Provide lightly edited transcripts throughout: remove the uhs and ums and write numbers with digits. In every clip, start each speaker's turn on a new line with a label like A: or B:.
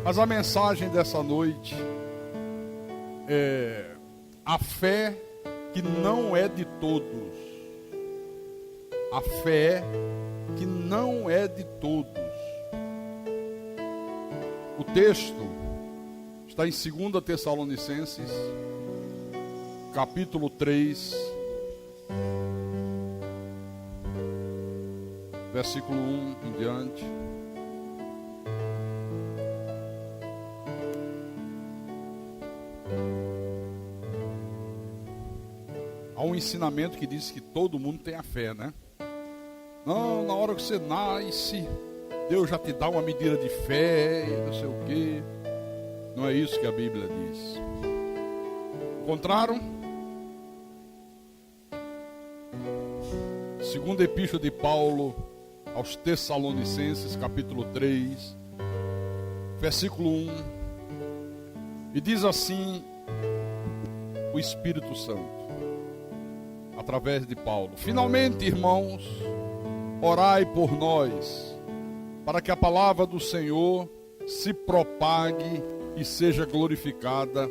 A: Mas a mensagem dessa noite é a fé que não é de todos. A fé que não é de todos. O texto está em 2 Tessalonicenses, capítulo 3, versículo 1 em diante. Há um ensinamento que diz que todo mundo tem a fé, né? Não, na hora que você nasce, Deus já te dá uma medida de fé, não sei o quê. Não é isso que a Bíblia diz. Encontraram? Segunda Epístola de Paulo aos Tessalonicenses, capítulo 3, versículo 1. E diz assim o Espírito Santo, através de Paulo: finalmente, irmãos, orai por nós, para que a palavra do Senhor se propague e seja glorificada,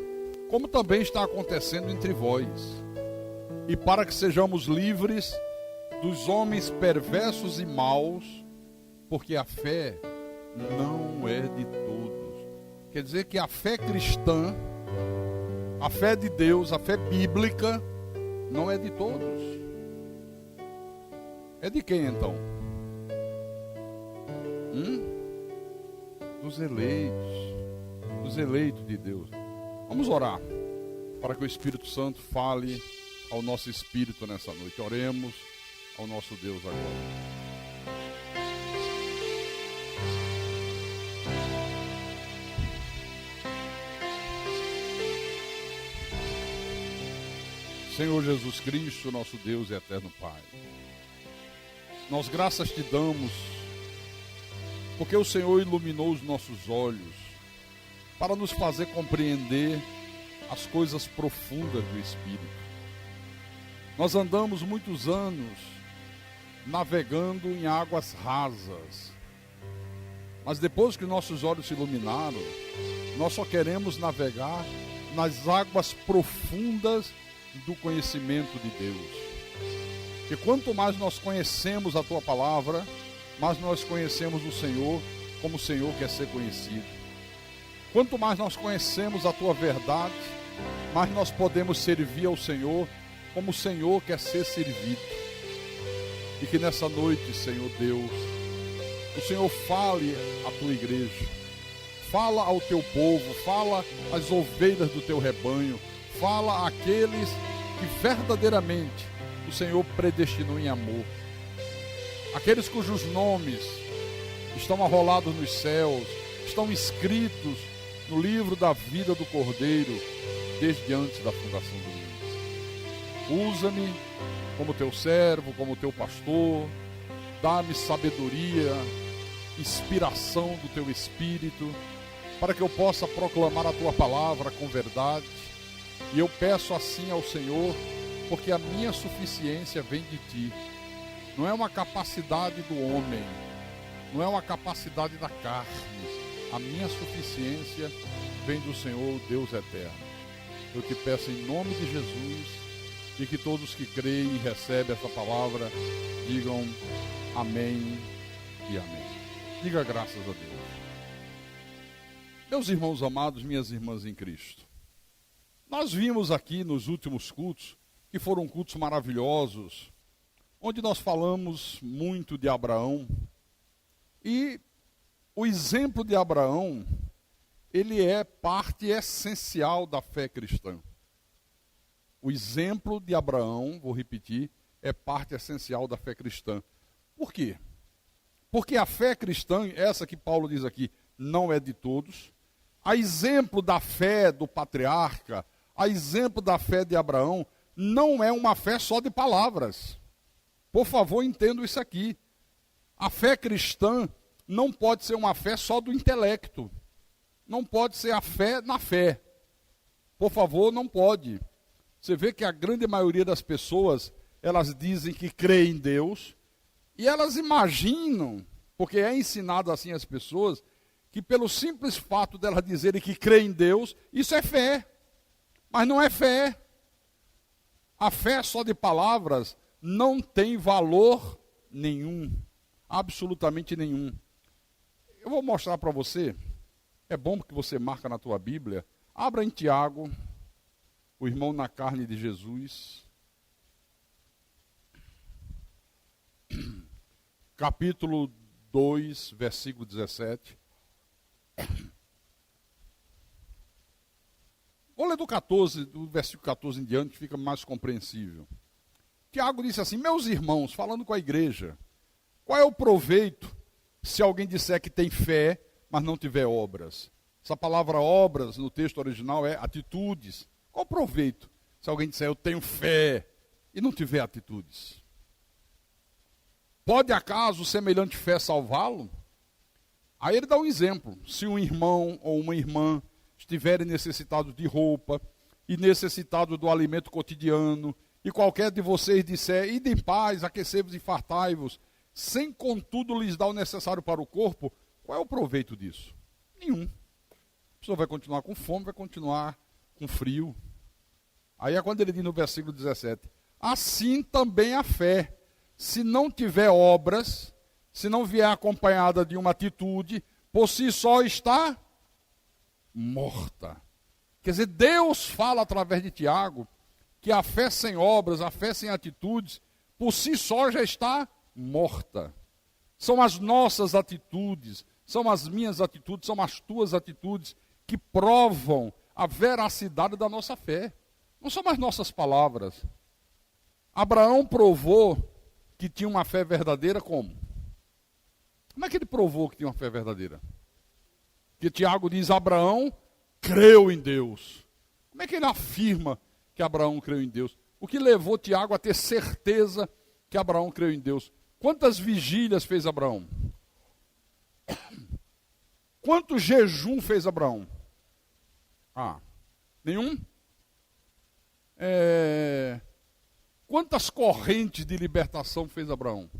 A: como também está acontecendo entre vós, e para que sejamos livres dos homens perversos e maus, porque a fé não é de todos. Quer dizer que a fé cristã, a fé de Deus, a fé bíblica, não é de todos. É de quem então? Dos eleitos de Deus. Vamos orar para que o Espírito Santo fale ao nosso espírito nessa noite. Oremos ao nosso Deus agora. Senhor Jesus Cristo, nosso Deus e eterno Pai, nós graças te damos, porque o Senhor iluminou os nossos olhos para nos fazer compreender as coisas profundas do Espírito. Nós andamos muitos anos navegando em águas rasas, mas depois que nossos olhos se iluminaram, nós só queremos navegar nas águas profundas do conhecimento de Deus. E quanto mais nós conhecemos a tua palavra, mais nós conhecemos o Senhor como o Senhor quer ser conhecido. Quanto mais nós conhecemos a tua verdade, mais nós podemos servir ao Senhor como o Senhor quer ser servido. E que nessa noite, Senhor Deus, o Senhor fale à tua igreja, fala ao teu povo, fala às ovelhas do teu rebanho, fala àqueles que verdadeiramente o Senhor predestinou em amor, aqueles cujos nomes estão arrolados nos céus, estão escritos no livro da vida do Cordeiro desde antes da fundação do mundo. Usa-me como teu servo, como teu pastor, dá-me sabedoria, inspiração do teu Espírito, para que eu possa proclamar a tua palavra com verdade. E eu peço assim ao Senhor, porque a minha suficiência vem de ti. Não é uma capacidade do homem, não é uma capacidade da carne. A minha suficiência vem do Senhor, Deus eterno. Eu te peço em nome de Jesus, e que todos que creem e recebem essa palavra digam amém e amém. Diga graças a Deus. Meus irmãos amados, minhas irmãs em Cristo, nós vimos aqui nos últimos cultos, que foram cultos maravilhosos, onde nós falamos muito de Abraão. E o exemplo de Abraão, ele é parte essencial da fé cristã. O exemplo de Abraão, vou repetir, é parte essencial da fé cristã. Por quê? Porque a fé cristã, essa que Paulo diz aqui, não é de todos. A exemplo da fé do patriarca, a exemplo da fé de Abraão, não é uma fé só de palavras. Por favor, entendam isso aqui. A fé cristã não pode ser uma fé só do intelecto. Não pode ser a fé na fé. Por favor, não pode. Você vê que a grande maioria das pessoas, elas dizem que creem em Deus, e elas imaginam, porque é ensinado assim às pessoas, que pelo simples fato dela dizerem que crê em Deus, isso é fé. Mas não é fé. A fé só de palavras não tem valor nenhum. Absolutamente nenhum. Eu vou mostrar para você. É bom que você marca na tua Bíblia. Abra em Tiago, o irmão na carne de Jesus. Capítulo 2, versículo 17. Vou ler do versículo 14 em diante, fica mais compreensível. Tiago disse assim: meus irmãos, falando com a igreja, qual é o proveito se alguém disser que tem fé, mas não tiver obras? Essa palavra obras, no texto original, é atitudes. Qual o proveito se alguém disser eu tenho fé e não tiver atitudes? Pode acaso semelhante fé salvá-lo? Aí ele dá um exemplo. Se um irmão ou uma irmã estiverem necessitados de roupa e necessitados do alimento cotidiano, e qualquer de vocês disser, ide em paz, aquecei-vos e fartai-vos, sem contudo lhes dar o necessário para o corpo, qual é o proveito disso? Nenhum. A pessoa vai continuar com fome, vai continuar com frio. Aí é quando ele diz no versículo 17, assim também a fé, se não tiver obras, se não vier acompanhada de uma atitude, por si só está morta. Quer dizer, Deus fala através de Tiago que a fé sem obras, a fé sem atitudes, por si só já está morta. São as nossas atitudes, são as minhas atitudes, são as tuas atitudes que provam a veracidade da nossa fé. Não são mais nossas palavras. Abraão provou que tinha uma fé verdadeira como? Como é que ele provou que tinha uma fé verdadeira? Porque Tiago diz, Abraão creu em Deus. Como é que ele afirma que Abraão creu em Deus? O que levou Tiago a ter certeza que Abraão creu em Deus? Quantas vigílias fez Abraão? Quanto jejum fez Abraão? Nenhum? Quantas correntes de libertação fez Abraão?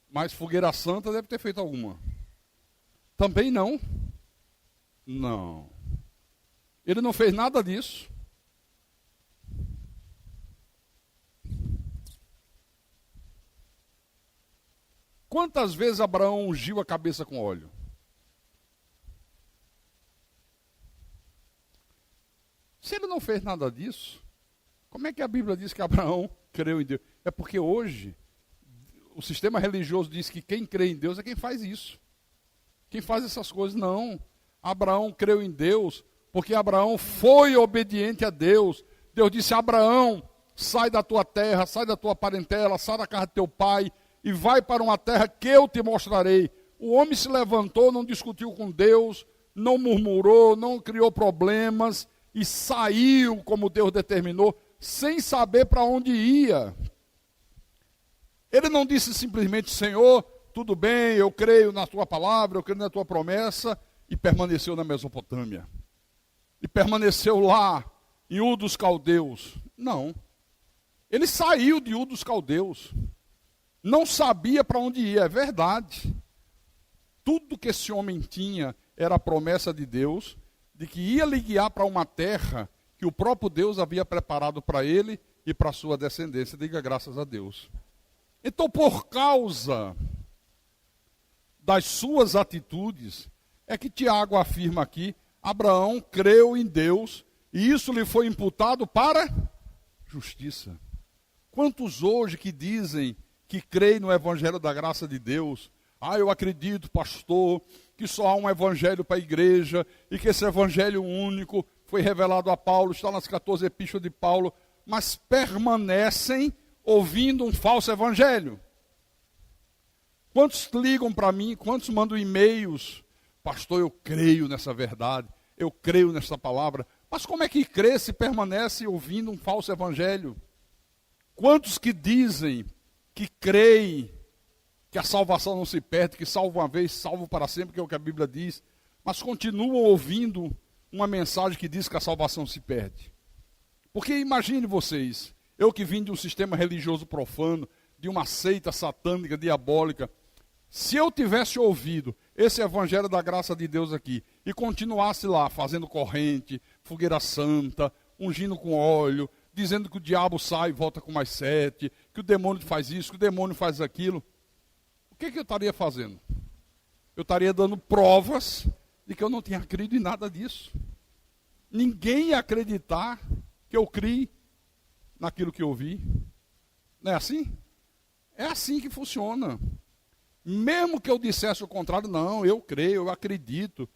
A: Mas fogueira santa deve ter feito alguma. Também não. Não. Ele não fez nada disso. Quantas vezes Abraão ungiu a cabeça com óleo? Se ele não fez nada disso, como é que a Bíblia diz que Abraão creu em Deus? É porque hoje o sistema religioso diz que quem crê em Deus é quem faz isso. Quem faz essas coisas, não. Abraão creu em Deus porque Abraão foi obediente a Deus. Deus disse, Abraão, sai da tua terra, sai da tua parentela, sai da casa de teu pai e vai para uma terra que eu te mostrarei. O homem se levantou, não discutiu com Deus, não murmurou, não criou problemas e saiu como Deus determinou, sem saber para onde ia. Ele não disse simplesmente, Senhor, tudo bem, eu creio na tua palavra, eu creio na tua promessa, e permaneceu na Mesopotâmia. E permaneceu lá, em Ur dos Caldeus. Não. Ele saiu de Ur dos Caldeus. Não sabia para onde ia, é verdade. Tudo que esse homem tinha era a promessa de Deus, de que ia lhe guiar para uma terra que o próprio Deus havia preparado para ele e para a sua descendência. Diga graças a Deus. Então, por causa das suas atitudes, é que Tiago afirma aqui, Abraão creu em Deus e isso lhe foi imputado para justiça. Quantos hoje que dizem que creem no evangelho da graça de Deus? Eu acredito, pastor, que só há um evangelho para a igreja e que esse evangelho único foi revelado a Paulo, está nas 14 epístolas de Paulo, mas permanecem ouvindo um falso evangelho. Quantos ligam para mim, quantos mandam e-mails, pastor, eu creio nessa verdade, eu creio nessa palavra, mas como é que crê se permanece ouvindo um falso evangelho? Quantos que dizem que creem que a salvação não se perde, que salvo uma vez, salvo para sempre, que é o que a Bíblia diz, mas continuam ouvindo uma mensagem que diz que a salvação se perde? Porque imagine vocês, eu que vim de um sistema religioso profano, de uma seita satânica, diabólica, se eu tivesse ouvido, esse evangelho da graça de Deus aqui, e continuasse lá, fazendo corrente, fogueira santa, ungindo com óleo, dizendo que o diabo sai e volta com mais 7, que o demônio faz isso, que o demônio faz aquilo, o que eu estaria fazendo? Eu estaria dando provas de que eu não tinha crido em nada disso. Ninguém ia acreditar que eu criei naquilo que eu ouvi. Não é assim? É assim que funciona. Mesmo que eu dissesse o contrário, não, eu creio, eu acredito.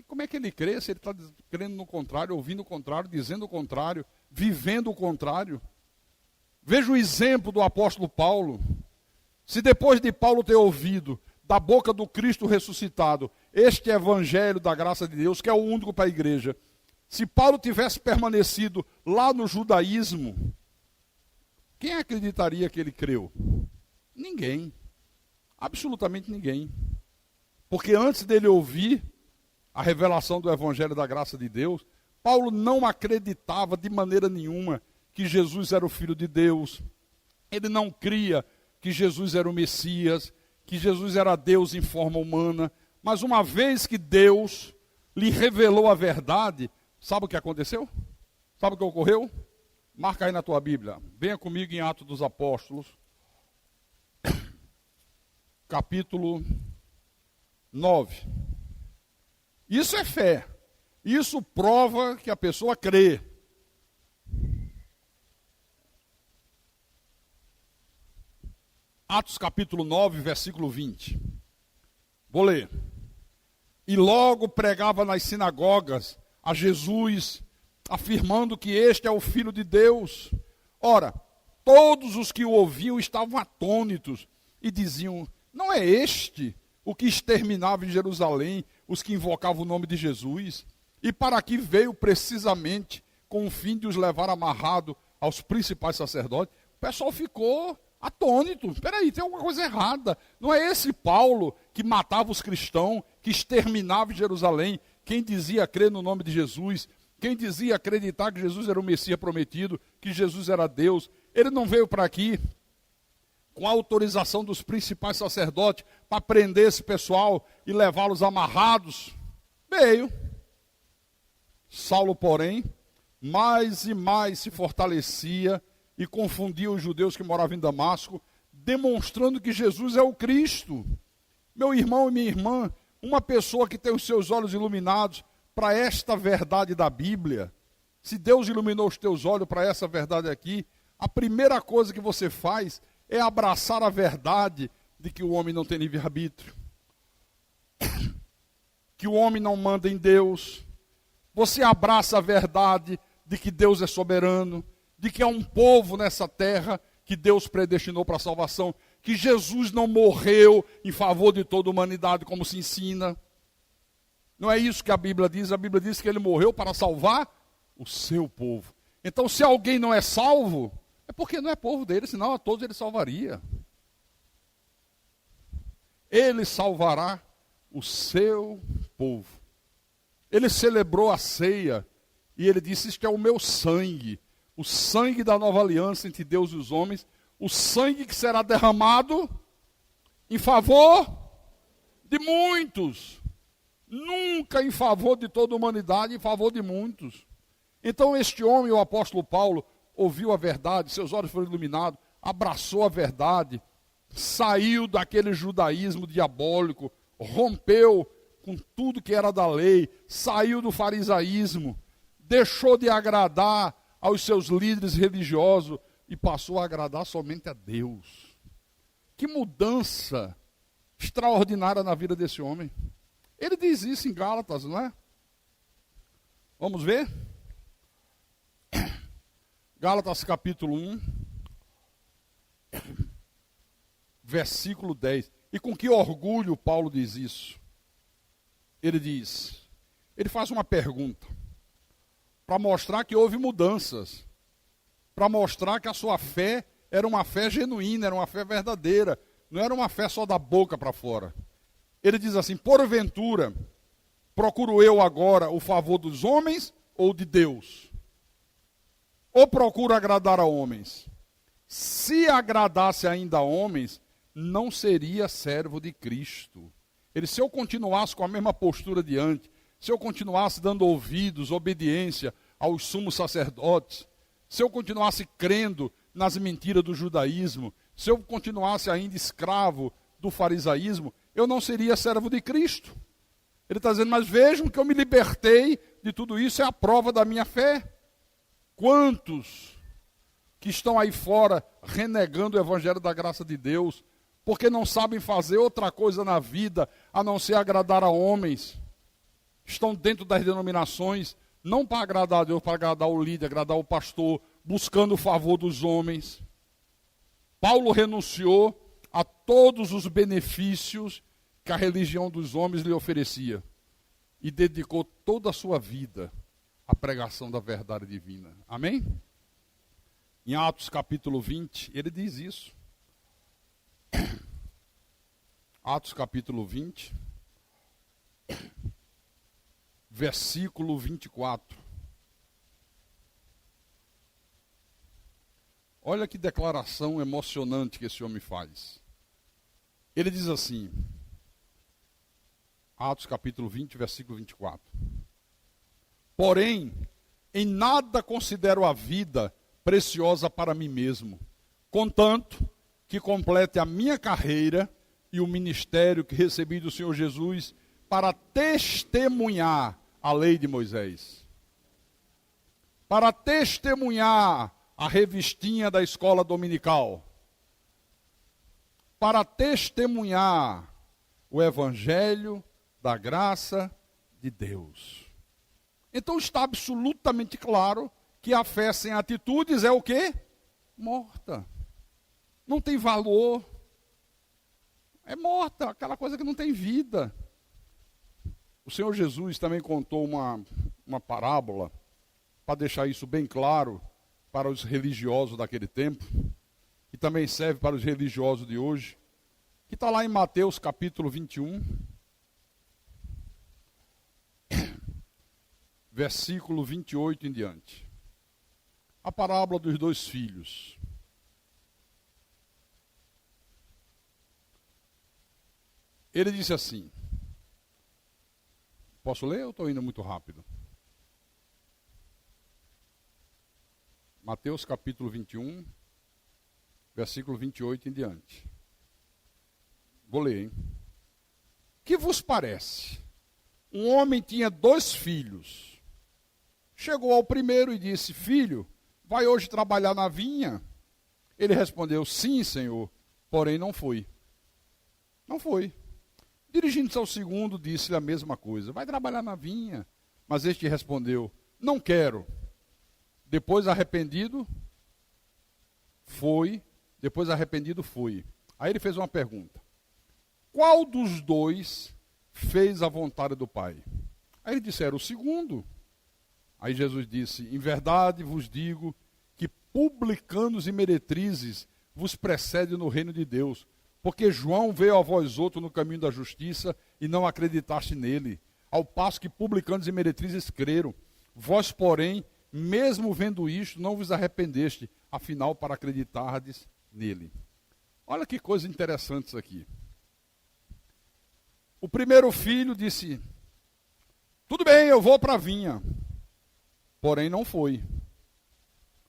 A: Como é que ele crê se ele está crendo no contrário, ouvindo o contrário, dizendo o contrário, vivendo o contrário? Veja o exemplo do apóstolo Paulo. Se depois de Paulo ter ouvido da boca do Cristo ressuscitado este evangelho da graça de Deus, que é o único para a igreja, se Paulo tivesse permanecido lá no judaísmo, quem acreditaria que ele creu? Ninguém. Absolutamente ninguém. Porque antes dele ouvir a revelação do evangelho da graça de Deus, Paulo não acreditava de maneira nenhuma que Jesus era o Filho de Deus. Ele não cria que Jesus era o Messias, que Jesus era Deus em forma humana. Mas uma vez que Deus lhe revelou a verdade, sabe o que aconteceu? Sabe o que ocorreu? Marca aí na tua Bíblia. Venha comigo em Atos dos Apóstolos, capítulo 9. Isso é fé. Isso prova que a pessoa crê. Atos capítulo 9, versículo 20. Vou ler. E logo pregava nas sinagogas a Jesus, afirmando que este é o Filho de Deus. Ora, todos os que o ouviam estavam atônitos e diziam: não é este o que exterminava em Jerusalém os que invocavam o nome de Jesus? E para aqui veio precisamente com o fim de os levar amarrado aos principais sacerdotes. O pessoal ficou atônito. Espera aí, tem alguma coisa errada. Não é esse Paulo que matava os cristãos, que exterminava em Jerusalém, quem dizia crer no nome de Jesus, quem dizia acreditar que Jesus era o Messias prometido, que Jesus era Deus. Ele não veio para aqui com a autorização dos principais sacerdotes para prender esse pessoal e levá-los amarrados. Veio. Saulo, porém, mais e mais se fortalecia e confundia os judeus que moravam em Damasco, demonstrando que Jesus é o Cristo. Meu irmão e minha irmã, uma pessoa que tem os seus olhos iluminados para esta verdade da Bíblia, se Deus iluminou os teus olhos para essa verdade aqui, a primeira coisa que você faz é abraçar a verdade de que o homem não tem livre-arbítrio, que o homem não manda em Deus. Você abraça a verdade de que Deus é soberano, de que há um povo nessa terra que Deus predestinou para a salvação, que Jesus não morreu em favor de toda a humanidade, como se ensina. Não é isso que a Bíblia diz que ele morreu para salvar o seu povo. Então, se alguém não é salvo, é porque não é povo dele, senão a todos ele salvaria. Ele salvará o seu povo. Ele celebrou a ceia e ele disse: isto é o meu sangue, o sangue da nova aliança entre Deus e os homens, o sangue que será derramado em favor de muitos, nunca em favor de toda a humanidade, em favor de muitos. Então este homem, o apóstolo Paulo, ouviu a verdade, seus olhos foram iluminados, abraçou a verdade, saiu daquele judaísmo diabólico, rompeu com tudo que era da lei, saiu do farisaísmo, deixou de agradar aos seus líderes religiosos e passou a agradar somente a Deus. Que mudança extraordinária na vida desse homem. Ele diz isso em Gálatas, não é? Vamos ver? Gálatas capítulo 1, versículo 10. E com que orgulho Paulo diz isso? Ele faz uma pergunta, para mostrar que houve mudanças, para mostrar que a sua fé era uma fé genuína, era uma fé verdadeira, não era uma fé só da boca para fora. Ele diz assim: porventura, procuro eu agora o favor dos homens ou de Deus? Ou procuro agradar a homens? Se agradasse ainda a homens, não seria servo de Cristo. Se eu continuasse com a mesma postura diante, se eu continuasse dando ouvidos, obediência aos sumos sacerdotes, se eu continuasse crendo nas mentiras do judaísmo, se eu continuasse ainda escravo do farisaísmo, eu não seria servo de Cristo. Ele está dizendo, mas vejam que eu me libertei de tudo isso, é a prova da minha fé. Quantos que estão aí fora renegando o evangelho da graça de Deus, porque não sabem fazer outra coisa na vida, a não ser agradar a homens, estão dentro das denominações, não para agradar a Deus, para agradar o líder, agradar o pastor, buscando o favor dos homens. Paulo renunciou a todos os benefícios que a religião dos homens lhe oferecia e dedicou toda a sua vida à pregação da verdade divina. Amém? Em Atos capítulo 20, ele diz isso. Atos capítulo 20, versículo 24. Olha que declaração emocionante que esse homem faz. Ele diz assim, Atos capítulo 20, versículo 24. Porém, em nada considero a vida preciosa para mim mesmo, contanto que complete a minha carreira e o ministério que recebi do Senhor Jesus para testemunhar a lei de Moisés. Para testemunhar a revistinha da escola dominical. Para testemunhar o evangelho da graça de Deus. Então está absolutamente claro que a fé sem atitudes é o quê? Morta. Não tem valor. É morta, aquela coisa que não tem vida. O Senhor Jesus também contou uma parábola, para deixar isso bem claro para os religiosos daquele tempo, e também serve para os religiosos de hoje, que está lá em Mateus capítulo 21, versículo 28 em diante. A parábola dos dois filhos. Ele disse assim, posso ler ou estou indo muito rápido? Mateus capítulo 21, versículo 28 em diante. Vou ler, hein? Que vos parece? Um homem tinha 2 filhos. Chegou ao primeiro e disse, filho, vai hoje trabalhar na vinha? Ele respondeu, sim, senhor, porém não foi. Não foi. Dirigindo-se ao segundo, disse-lhe a mesma coisa, vai trabalhar na vinha. Mas este respondeu, não quero. Depois arrependido, foi. Aí ele fez uma pergunta. Qual dos 2 fez a vontade do Pai? Aí eles disseram, o segundo. Aí Jesus disse, em verdade vos digo que publicanos e meretrizes vos precedem no reino de Deus. Porque João veio a vós outro no caminho da justiça e não acreditaste nele. Ao passo que publicanos e meretrizes creram. Vós, porém, mesmo vendo isto, não vos arrependeste, afinal, para acreditardes nele. Olha que coisa interessante isso aqui. O primeiro filho disse, tudo bem, eu vou para a vinha. Porém, não foi.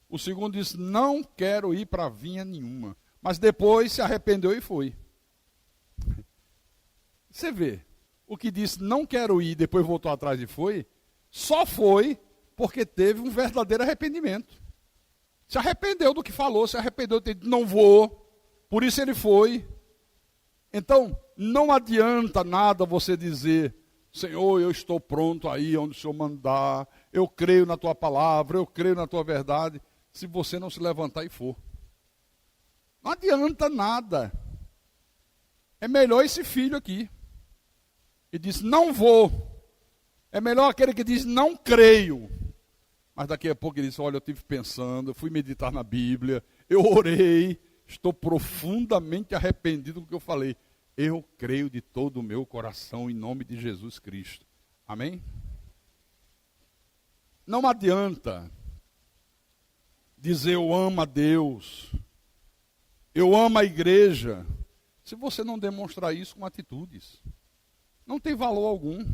A: O segundo disse, não quero ir para a vinha nenhuma. Mas depois se arrependeu e foi. Você vê, o que disse, não quero ir, depois voltou atrás e foi, só foi porque teve um verdadeiro arrependimento. Se arrependeu do que falou, se arrependeu de ter dito, não vou, por isso ele foi. Então, não adianta nada você dizer, Senhor, eu estou pronto aí onde o Senhor mandar, eu creio na tua palavra, eu creio na tua verdade, se você não se levantar e for. Não adianta nada. É melhor esse filho aqui. E disse, não vou. É melhor aquele que diz, não creio. Mas daqui a pouco ele disse, olha, eu estive pensando, eu fui meditar na Bíblia, eu orei, estou profundamente arrependido do que eu falei. Eu creio de todo o meu coração em nome de Jesus Cristo. Amém? Não adianta dizer eu amo a Deus, eu amo a igreja, se você não demonstrar isso com atitudes. Não tem valor algum.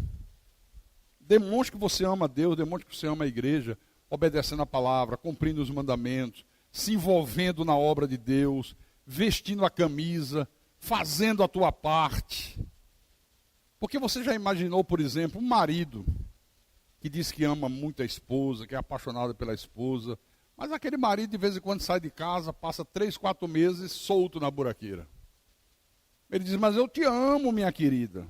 A: Demonstre que você ama Deus, demonstre que você ama a igreja, obedecendo a palavra, cumprindo os mandamentos, se envolvendo na obra de Deus, vestindo a camisa, fazendo a tua parte. Porque você já imaginou, por exemplo, um marido que diz que ama muito a esposa, que é apaixonado pela esposa, mas aquele marido de vez em quando sai de casa, passa 3, 4 meses solto na buraqueira. Ele diz, mas eu te amo, minha querida.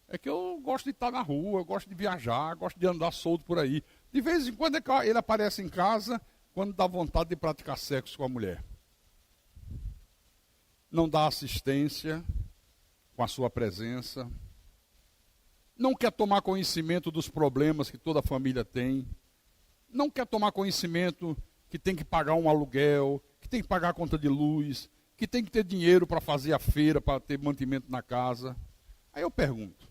A: É que eu gosto de estar na rua, eu gosto de viajar, gosto de andar solto por aí. De vez em quando ele aparece em casa quando dá vontade de praticar sexo com a mulher. Não dá assistência com a sua presença. Não quer tomar conhecimento dos problemas que toda a família tem. Não quer tomar conhecimento que tem que pagar um aluguel, que tem que pagar a conta de luz, que tem que ter dinheiro para fazer a feira, para ter mantimento na casa. Aí eu pergunto,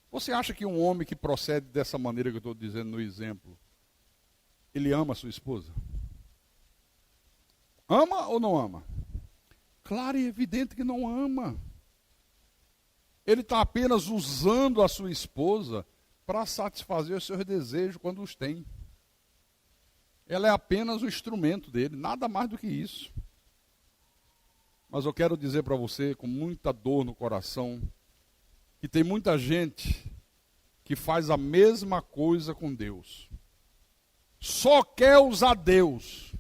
A: você acha que um homem que procede dessa maneira que eu estou dizendo no exemplo, ele ama a sua esposa? Ama ou não ama? Claro e evidente que não ama. Ele está apenas usando a sua esposa para satisfazer os seus desejos quando os tem. Ela é apenas o instrumento dele, nada mais do que isso. Mas eu quero dizer para você, com muita dor no coração, que tem muita gente que faz a mesma coisa com Deus. Só quer usar Deus.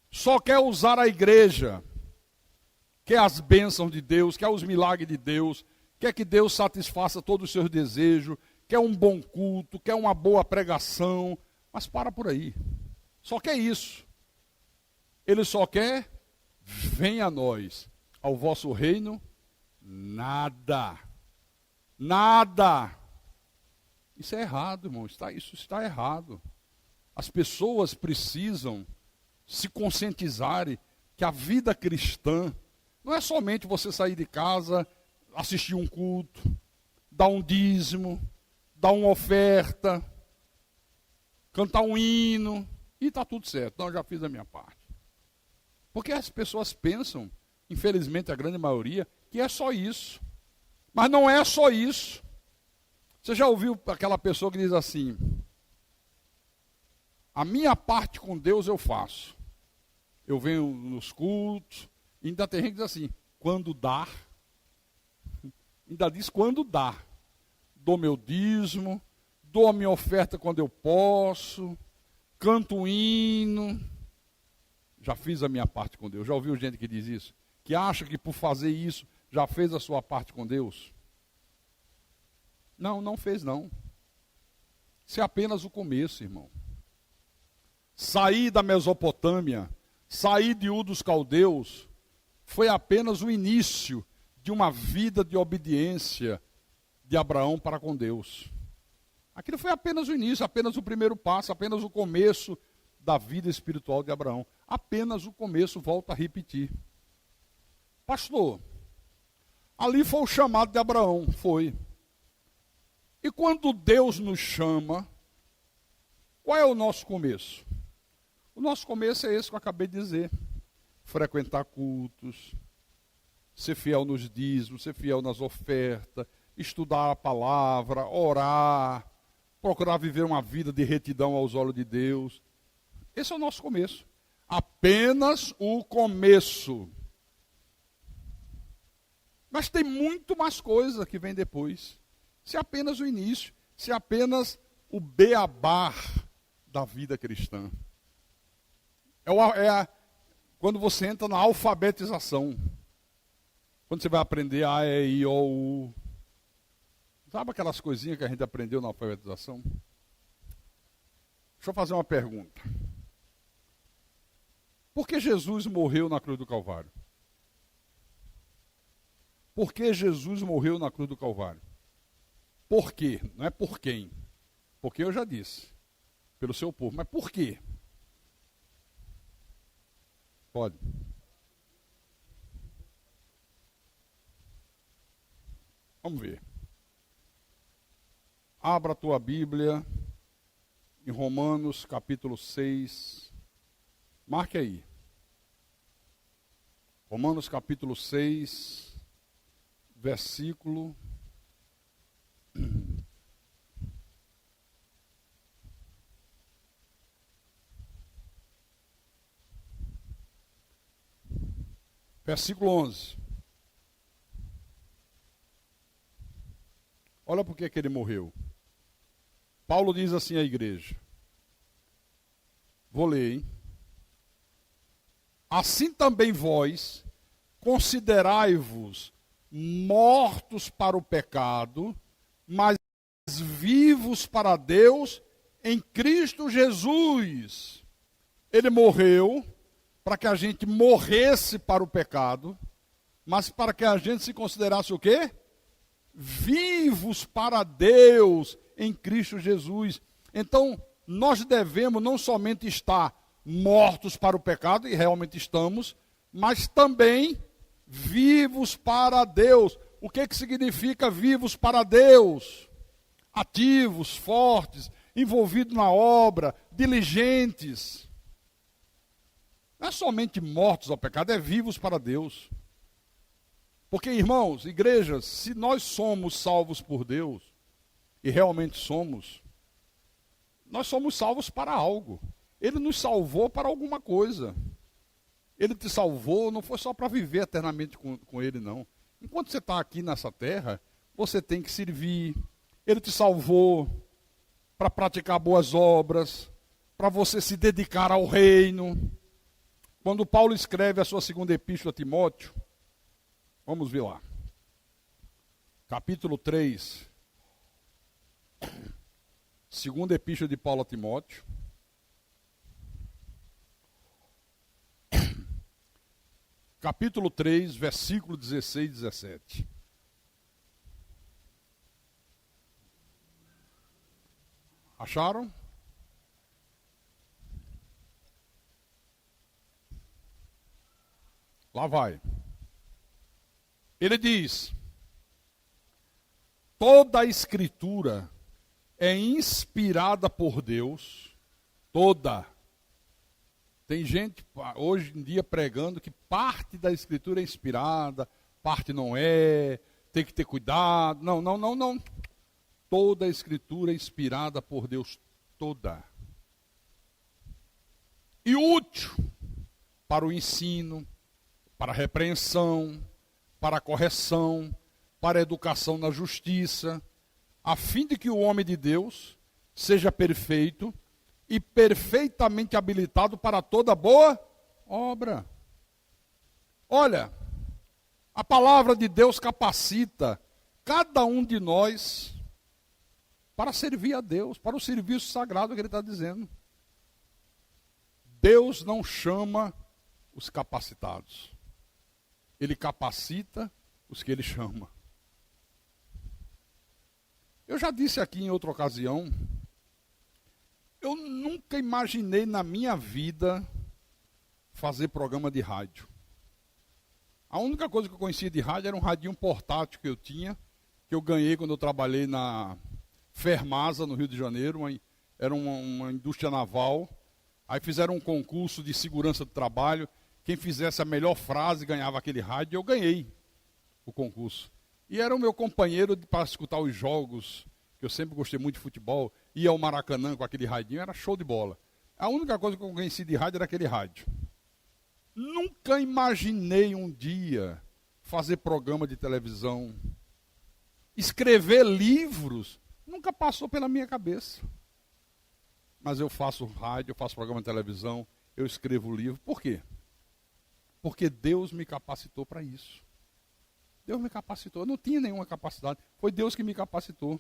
A: Só quer usar a igreja. Quer as bênçãos de Deus, quer os milagres de Deus, quer que Deus satisfaça todos os seus desejos, quer um bom culto, quer uma boa pregação, mas para por aí. Só quer isso. Ele só quer, venha a nós, ao vosso reino, nada. Nada. Isso é errado, irmão, isso está errado. As pessoas precisam se conscientizarem que a vida cristã não é somente você sair de casa, assistir um culto, dar um dízimo, dar uma oferta, cantar um hino, e está tudo certo. Não, eu já fiz a minha parte. Porque as pessoas pensam, infelizmente a grande maioria, que é só isso. Mas não é só isso. Você já ouviu aquela pessoa que diz assim, a minha parte com Deus eu faço. Eu venho nos cultos, e ainda tem gente que diz assim, quando dá, ainda diz quando dá. Dou meu dízimo, dou a minha oferta quando eu posso, canto um hino. Já fiz a minha parte com Deus. Já ouviu gente que diz isso? Que acha que por fazer isso já fez a sua parte com Deus? Não, não fez não. Isso é apenas o começo, irmão. Sair da Mesopotâmia, sair de Ur dos Caldeus, foi apenas o início de uma vida de obediência de Abraão para com Deus. Aquilo foi apenas o início, apenas o primeiro passo, apenas o começo da vida espiritual de Abraão. Apenas o começo, volta a repetir. Pastor, ali foi o chamado de Abraão, foi. E quando Deus nos chama, qual é o nosso começo? O nosso começo é esse que eu acabei de dizer. Frequentar cultos, ser fiel nos dízimos, ser fiel nas ofertas, estudar a palavra, orar, procurar viver uma vida de retidão aos olhos de Deus. Esse é o nosso começo. Apenas o começo. Mas tem muito mais coisa que vem depois. Se é apenas o início, se é apenas o beabá da vida cristã. Quando você entra na alfabetização. Quando você vai aprender A, E, I, O, U. Sabe aquelas coisinhas que a gente aprendeu na alfabetização? Deixa eu fazer uma pergunta. Por que Jesus morreu na cruz do Calvário? Por que Jesus morreu na cruz do Calvário? Por quê? Não é por quem. Porque eu já disse. Pelo seu povo. Mas por quê? Pode. Vamos ver. Abra a tua Bíblia em Romanos capítulo 6. Marque aí. Romanos capítulo 6, versículo Versículo 11. Olha por que ele morreu. Paulo diz assim à igreja. Vou ler, hein? Assim também vós, considerai-vos mortos para o pecado, mas vivos para Deus em Cristo Jesus. Ele morreu para que a gente morresse para o pecado, mas para que a gente se considerasse o quê? Vivos para Deus em Cristo Jesus. Então, nós devemos não somente estar mortos para o pecado, e realmente estamos, mas também vivos para Deus. O que significa vivos para Deus? Ativos, fortes, envolvidos na obra, diligentes. Não é somente mortos ao pecado, é vivos para Deus. Porque, irmãos, igrejas, se nós somos salvos por Deus, e realmente somos, nós somos salvos para algo. Ele nos salvou para alguma coisa. Ele te salvou, não foi só para viver eternamente com Ele, não. Enquanto você está aqui nessa terra, você tem que servir. Ele te salvou para praticar boas obras, para você se dedicar ao reino. Quando Paulo escreve a sua segunda epístola a Timóteo, vamos ver lá. Capítulo 3. Segunda epístola de Paulo a Timóteo. Capítulo 3, versículo 16 e 17. Acharam? Lá vai. Ele diz: toda a escritura é inspirada por Deus, toda. Tem gente hoje em dia pregando que parte da escritura é inspirada, parte não é, tem que ter cuidado. Não. Toda a escritura é inspirada por Deus, toda. E útil para o ensino, para a repreensão, para a correção, para a educação na justiça, a fim de que o homem de Deus seja perfeito e perfeitamente habilitado para toda boa obra. Olha, a palavra de Deus capacita cada um de nós para servir a Deus, para o serviço sagrado que Ele está dizendo. Deus não chama os capacitados. Ele capacita os que Ele chama. Eu já disse aqui em outra ocasião, eu nunca imaginei na minha vida fazer programa de rádio. A única coisa que eu conhecia de rádio era um radinho portátil que eu tinha, que eu ganhei quando eu trabalhei na Fermasa, no Rio de Janeiro, era uma indústria naval. Aí fizeram um concurso de segurança do trabalho, quem fizesse a melhor frase ganhava aquele rádio, e eu ganhei o concurso. E era o meu companheiro para escutar os jogos, que eu sempre gostei muito de futebol, ia ao Maracanã com aquele radinho, era show de bola. A única coisa que eu conheci de rádio era aquele rádio. Nunca imaginei um dia fazer programa de televisão, escrever livros, nunca passou pela minha cabeça. Mas eu faço rádio, eu faço programa de televisão, eu escrevo livro. Por quê? Porque Deus me capacitou para isso. Deus me capacitou, eu não tinha nenhuma capacidade, foi Deus que me capacitou.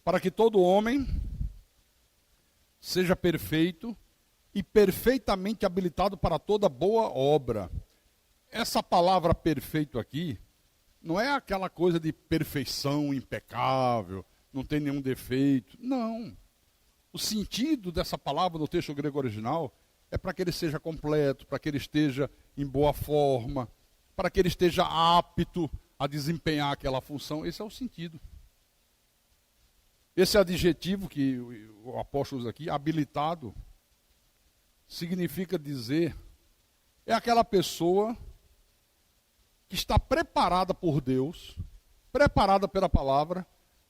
A: Para que todo homem seja perfeito e perfeitamente habilitado para toda boa obra. Essa palavra perfeito aqui, não é aquela coisa de perfeição impecável, não tem nenhum defeito. Não. O sentido dessa palavra no texto grego original é para que ele seja completo, para que ele esteja em boa forma, para que ele esteja apto a desempenhar aquela função. Esse é o sentido. Esse adjetivo que o apóstolo usa aqui, habilitado, significa dizer, é aquela pessoa que está preparada por Deus, preparada pela palavra,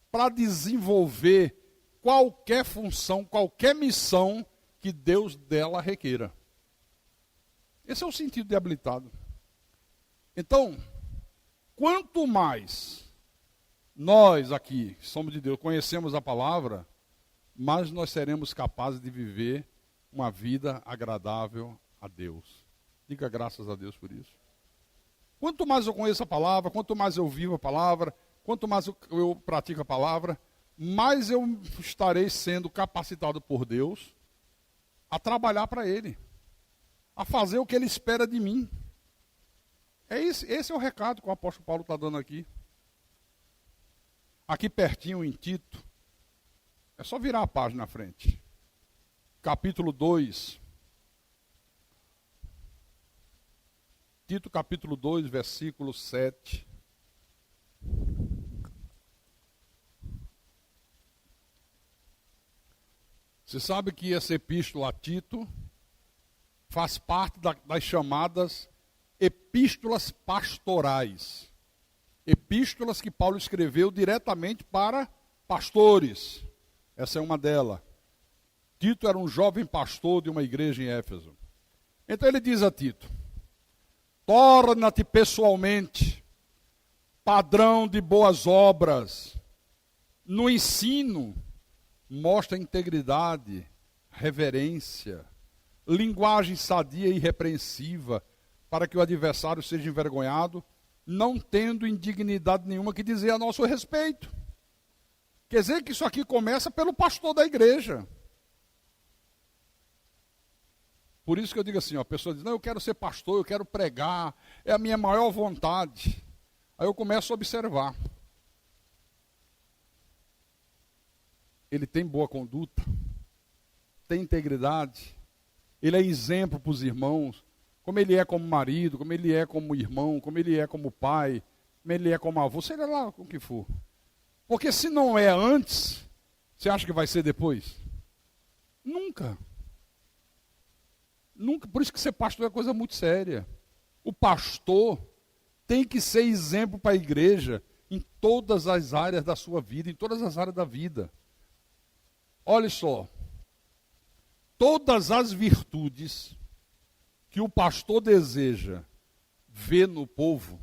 A: para desenvolver qualquer função, qualquer missão que Deus dela requeira. Esse é o sentido de habilitado. Então, quanto mais nós aqui, que somos de Deus, conhecemos a palavra, mais nós seremos capazes de viver uma vida agradável a Deus. Diga graças a Deus por isso. Quanto mais eu conheço a palavra, quanto mais eu vivo a palavra, quanto mais eu pratico a palavra, mais eu estarei sendo capacitado por Deus a trabalhar para Ele, a fazer o que Ele espera de mim. Esse é o recado que o apóstolo Paulo está dando aqui. Aqui pertinho em Tito, é só virar a página à frente. Capítulo 2. Tito capítulo 2, versículo 7. Você sabe que essa epístola a Tito faz parte das chamadas epístolas pastorais. Epístolas que Paulo escreveu diretamente para pastores. Essa é uma delas. Tito era um jovem pastor de uma igreja em Éfeso. Então ele diz a Tito: torna-te pessoalmente padrão de boas obras. No ensino, mostra integridade, reverência, linguagem sadia e irrepreensiva, para que o adversário seja envergonhado, não tendo indignidade nenhuma que dizer a nosso respeito. Quer dizer que isso aqui começa pelo pastor da igreja. Por isso que eu digo assim, ó, a pessoa diz, não, eu quero ser pastor, eu quero pregar, é a minha maior vontade. Aí eu começo a observar. Ele tem boa conduta, tem integridade, ele é exemplo para os irmãos, como ele é como marido, como ele é como irmão, como ele é como pai, como ele é como avô, seja lá o que for. Porque se não é antes, você acha que vai ser depois? Nunca. Nunca. Por isso que ser pastor é coisa muito séria. O pastor tem que ser exemplo para a igreja em todas as áreas da sua vida, em todas as áreas da vida. Olha só, todas as virtudes que o pastor deseja ver no povo,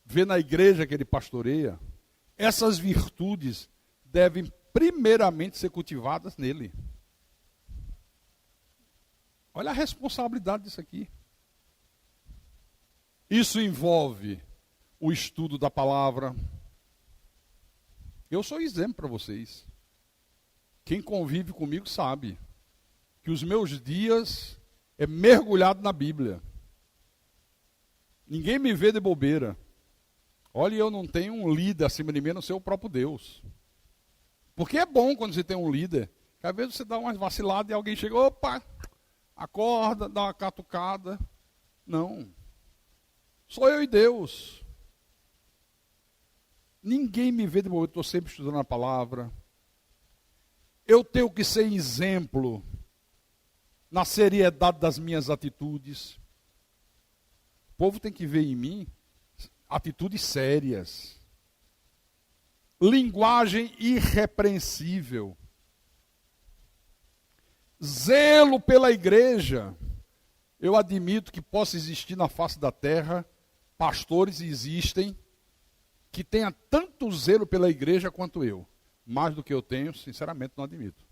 A: ver na igreja que ele pastoreia, essas virtudes devem primeiramente ser cultivadas nele. Olha a responsabilidade disso aqui. Isso envolve o estudo da palavra. Eu sou exemplo para vocês. Quem convive comigo sabe que os meus dias é mergulhado na Bíblia. Ninguém me vê de bobeira. Olha, eu não tenho um líder acima de mim, a não ser o próprio Deus. Porque é bom quando você tem um líder, que às vezes você dá uma vacilada e alguém chega, opa, acorda, dá uma catucada. Não. Sou eu e Deus. Ninguém me vê de bobeira, estou sempre estudando a palavra. Eu tenho que ser exemplo na seriedade das minhas atitudes. O povo tem que ver em mim atitudes sérias. Linguagem irrepreensível. Zelo pela igreja. Eu admito que possa existir na face da terra, pastores existem, que tenha tanto zelo pela igreja quanto eu. Mais do que eu tenho, sinceramente, não admito.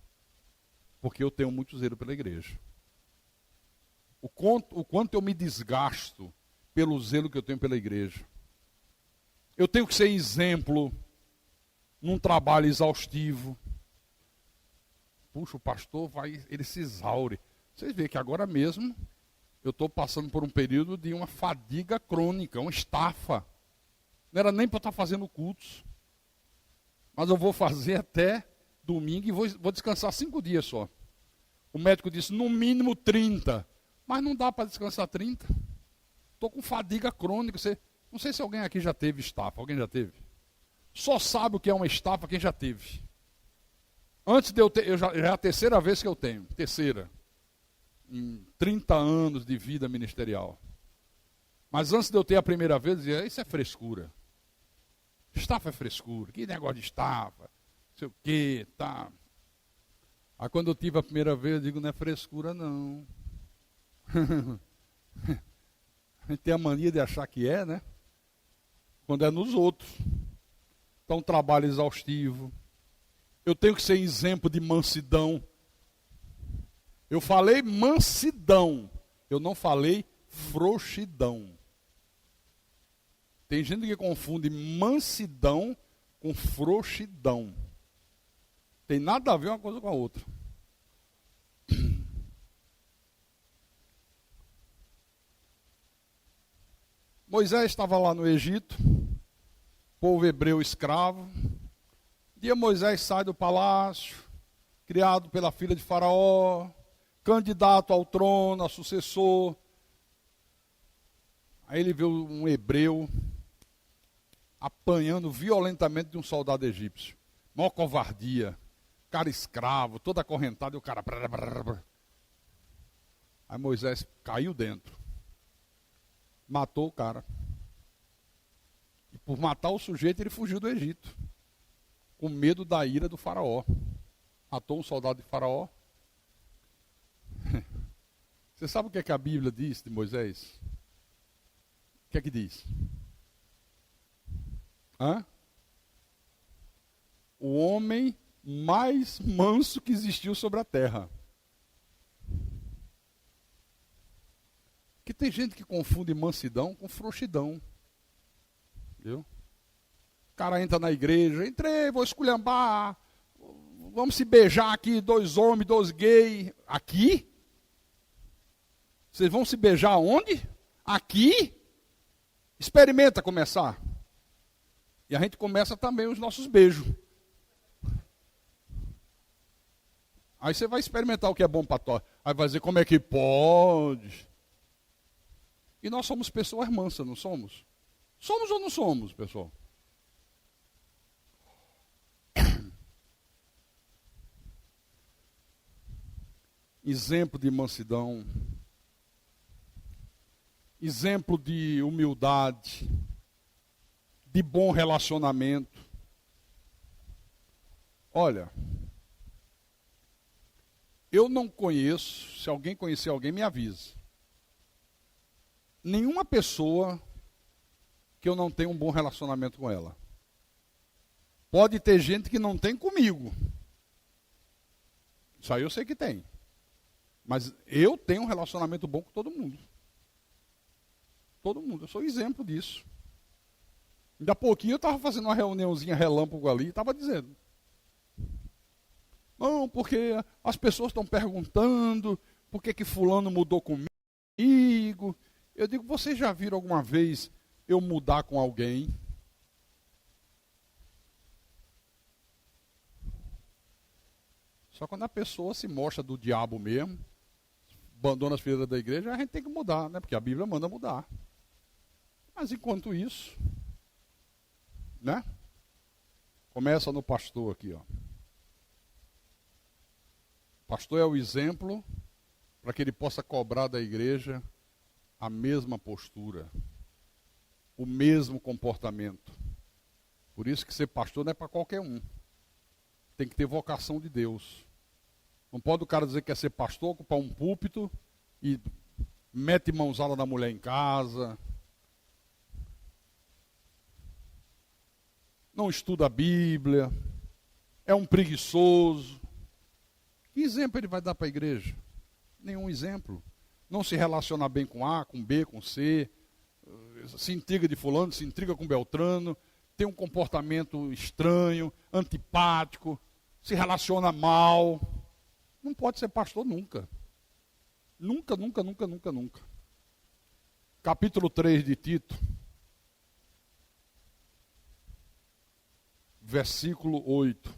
A: Porque eu tenho muito zelo pela igreja. O quanto eu me desgasto pelo zelo que eu tenho pela igreja. Eu tenho que ser exemplo num trabalho exaustivo. Puxa, o pastor ele se exaure. Vocês veem que agora mesmo eu estou passando por um período de uma fadiga crônica, uma estafa. Não era nem para eu estar fazendo cultos. Mas eu vou fazer até domingo e vou descansar 5 dias só. O médico disse, no mínimo 30. Mas não dá para descansar 30. Estou com fadiga crônica. Não sei se alguém aqui já teve estafa. Alguém já teve? Só sabe o que é uma estafa quem já teve. Antes de eu ter, já é a terceira vez que eu tenho. Terceira. Em 30 anos de vida ministerial. Mas antes de eu ter a primeira vez, eu dizia, isso é frescura. Estafa é frescura, que negócio de estafa, não sei o quê, tá. Aí quando eu tive a primeira vez, eu digo, não é frescura não. A gente tem a mania de achar que é, né? Quando é nos outros. Então, trabalho exaustivo. Eu tenho que ser exemplo de mansidão. Eu falei mansidão. Eu não falei frouxidão. Tem gente que confunde mansidão com frouxidão. Tem nada a ver uma coisa com a outra. Moisés estava lá no Egito, povo hebreu escravo. Um dia Moisés sai do palácio, criado pela filha de Faraó, candidato ao trono, a sucessor. Aí ele vê um hebreu apanhando violentamente de um soldado egípcio. Maior covardia. Cara escravo, todo acorrentado, e o cara... Aí Moisés caiu dentro. Matou o cara. E por matar o sujeito, ele fugiu do Egito. Com medo da ira do faraó. Matou um soldado de Faraó. Você sabe o que é que a Bíblia diz de Moisés? O que é que diz? O homem mais manso que existiu sobre a terra. Que tem gente que confunde mansidão com frouxidão. Viu? O cara entra na igreja, entrei, vou esculhambar, vamos se beijar aqui, 2 homens, 2 gays. Aqui? Vocês vão se beijar onde? Aqui? Experimenta começar. E a gente começa também os nossos beijos. Aí você vai experimentar o que é bom para tosse. Aí vai dizer, como é que pode? E nós somos pessoas mansas, não somos? Somos ou não somos, pessoal? Exemplo de mansidão. Exemplo de humildade. De bom relacionamento. Olha, eu não conheço, se alguém conhecer alguém, me avise. Nenhuma pessoa que eu não tenha um bom relacionamento com ela. Pode ter gente que não tem comigo. Isso aí eu sei que tem. Mas eu tenho um relacionamento bom com todo mundo. Todo mundo. Eu sou exemplo disso. Ainda há pouquinho eu estava fazendo uma reuniãozinha relâmpago ali e estava dizendo. Não, porque as pessoas estão perguntando por que fulano mudou comigo. Eu digo, vocês já viram alguma vez eu mudar com alguém? Só quando a pessoa se mostra do diabo mesmo, abandona as fileiras da igreja, a gente tem que mudar, né? Porque a Bíblia manda mudar. Mas enquanto isso, né? Começa no pastor aqui, ó. O pastor é o exemplo para que ele possa cobrar da igreja a mesma postura, o mesmo comportamento. Por isso que ser pastor não é para qualquer um. Tem que ter vocação de Deus. Não pode o cara dizer que quer ser pastor, ocupar um púlpito e mete mãozada na mulher em casa. Não estuda a Bíblia. É um preguiçoso. Que exemplo ele vai dar para a igreja? Nenhum exemplo. Não se relaciona bem com A, com B, com C. Se intriga de fulano, se intriga com Beltrano. Tem um comportamento estranho, antipático. Se relaciona mal. Não pode ser pastor nunca. Nunca, nunca, nunca, nunca, nunca. Capítulo 3 de Tito. Versículo 8.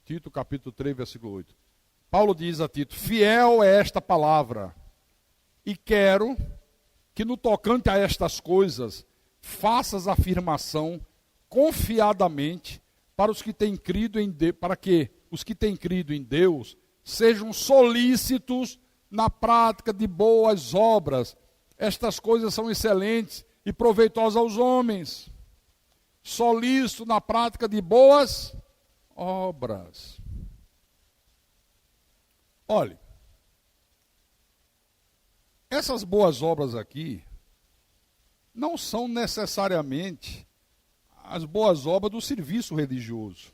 A: Tito, capítulo 3, versículo 8. Paulo diz a Tito, fiel é esta palavra, e quero que no tocante a estas coisas, faças afirmação confiadamente para os que têm crido em Deus, para que os que têm crido em Deus sejam solícitos na prática de boas obras. Estas coisas são excelentes e proveitosas aos homens. Solícito na prática de boas obras. Olhe, essas boas obras aqui não são necessariamente as boas obras do serviço religioso.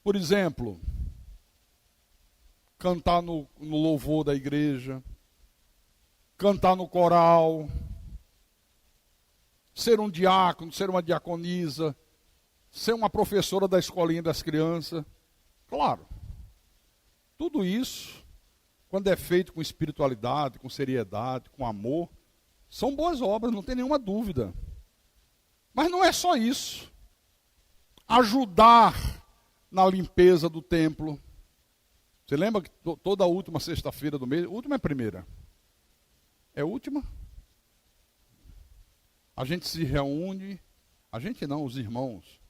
A: Por exemplo, cantar no louvor da igreja, cantar no coral, ser um diácono, ser uma diaconisa, ser uma professora da escolinha das crianças. Claro, tudo isso, quando é feito com espiritualidade, com seriedade, com amor, são boas obras, não tem nenhuma dúvida. Mas não é só isso. Ajudar na limpeza do templo. Você lembra que toda a última sexta-feira do mês, última é primeira? É última? A gente se reúne, a gente não, os irmãos.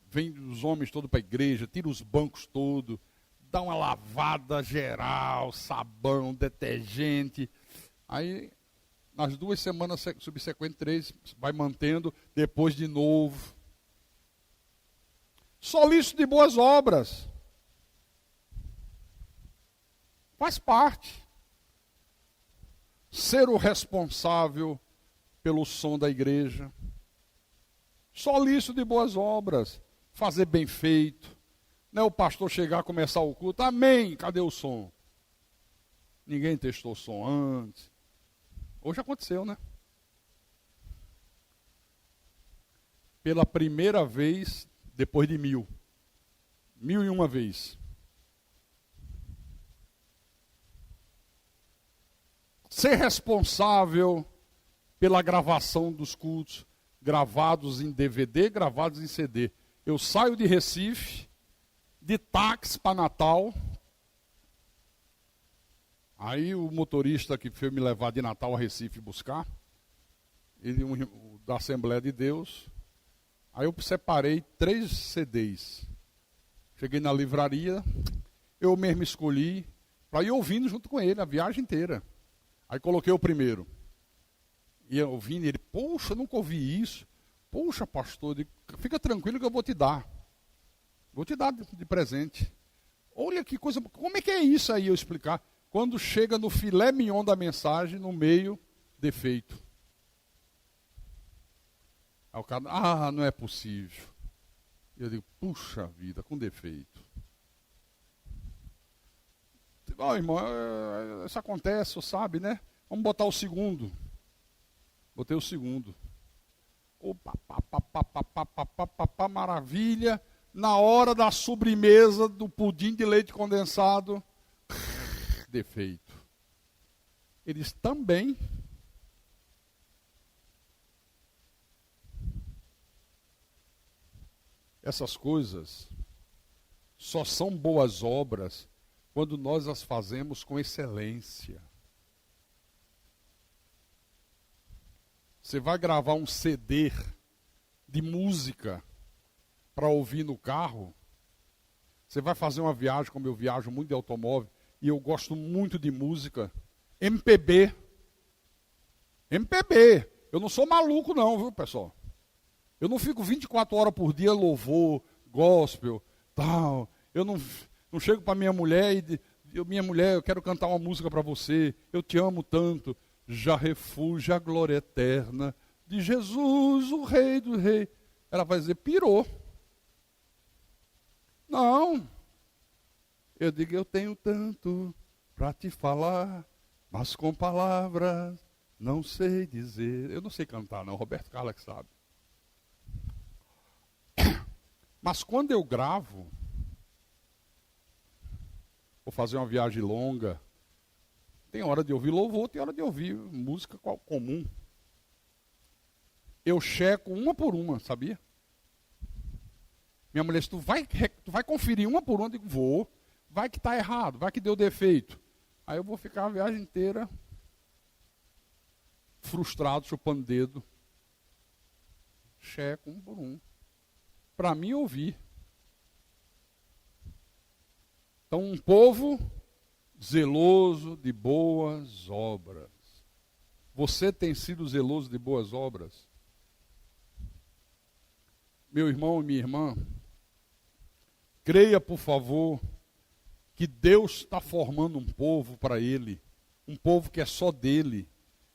A: Vem os homens todos para a igreja, tira os bancos todos, dá uma lavada geral, sabão, detergente. Aí, nas 2 semanas subsequentes, 3, vai mantendo, depois de novo. Solícito de boas obras. Faz parte. Ser o responsável pelo som da igreja. Solícito de boas obras. Fazer bem feito. Não é o pastor chegar a começar o culto. Amém, cadê o som? Ninguém testou o som antes. Hoje aconteceu, né? Pela primeira vez, depois de 1000. 1001 vez. Ser responsável pela gravação dos cultos, gravados em DVD, gravados em CD. Eu saio de Recife, de táxi para Natal. Aí o motorista que foi me levar de Natal a Recife buscar, ele da Assembleia de Deus. Aí eu separei 3 CDs. Cheguei na livraria, eu mesmo escolhi, para ir ouvindo junto com ele a viagem inteira. Aí coloquei o primeiro. E ouvindo ele, poxa, nunca ouvi isso. Poxa, pastor, fica tranquilo que eu vou te dar. Vou te dar de presente. Olha que coisa, como é que é isso aí eu explicar? Quando chega no filé mignon da mensagem, no meio, defeito. Aí o cara, não é possível. Eu digo, puxa vida, com defeito. Irmão, isso acontece, você sabe, né? Vamos botar o segundo. Botei o segundo. Opa, maravilha. Na hora da sobremesa do pudim de leite condensado, defeito. Eles também. Essas coisas só são boas obras quando nós as fazemos com excelência. Você vai gravar um CD de música para ouvir no carro. Você vai fazer uma viagem, como eu viajo muito de automóvel, e eu gosto muito de música. MPB. MPB. Eu não sou maluco não, viu, pessoal? Eu não fico 24 horas por dia louvor, gospel, tal. Eu não chego para minha mulher e minha mulher, eu quero cantar uma música para você. Eu te amo tanto. Já refúgio a glória eterna de Jesus, o Rei do Rei. Ela vai dizer, pirou. Não. Eu digo, eu tenho tanto para te falar, mas com palavras não sei dizer. Eu não sei cantar, não. Roberto Carlos que sabe. Mas quando eu gravo, vou fazer uma viagem longa, tem hora de ouvir louvor, tem hora de ouvir música comum. Eu checo uma por uma, sabia? Minha mulher disse, tu vai conferir uma por uma? Eu digo, vou. Vai que está errado, vai que deu defeito. Aí eu vou ficar a viagem inteira frustrado, chupando dedo. Checo um por um. Para mim ouvir. Então um povo zeloso de boas obras. Você tem sido zeloso de boas obras? Meu irmão e minha irmã, creia por favor que Deus está formando um povo para Ele, um povo que é só dele.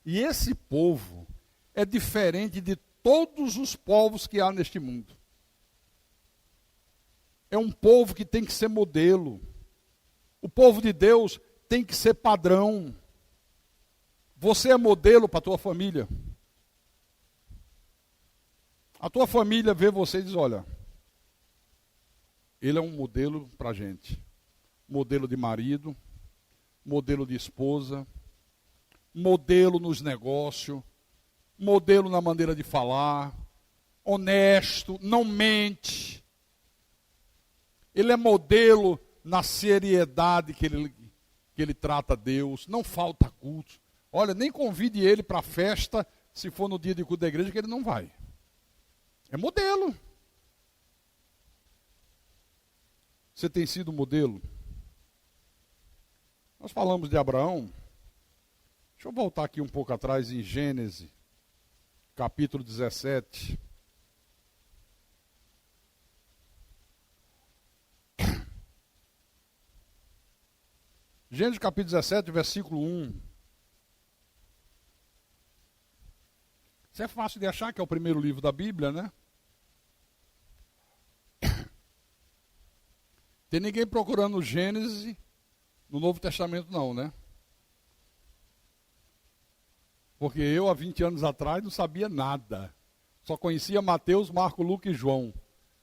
A: E esse povo é diferente de todos os povos que há neste mundo. É um povo que tem que ser modelo. O povo de Deus tem que ser padrão. Você é modelo para a tua família. A tua família vê você e diz, olha, ele é um modelo para a gente. Modelo de marido, modelo de esposa, modelo nos negócios, modelo na maneira de falar, honesto, não mente. Ele é modelo na seriedade que ele trata Deus, não falta culto. Olha, nem convide ele para a festa, se for no dia de culto da igreja, que ele não vai. É modelo. Você tem sido modelo? Nós falamos de Abraão. Deixa eu voltar aqui um pouco atrás em Gênesis, capítulo 17. Gênesis capítulo 17, versículo 1. Isso é fácil de achar, que é o primeiro livro da Bíblia, né? Tem ninguém procurando Gênesis no Novo Testamento não, né? Porque eu, há 20 anos atrás, não sabia nada. Só conhecia Mateus, Marcos, Lucas e João.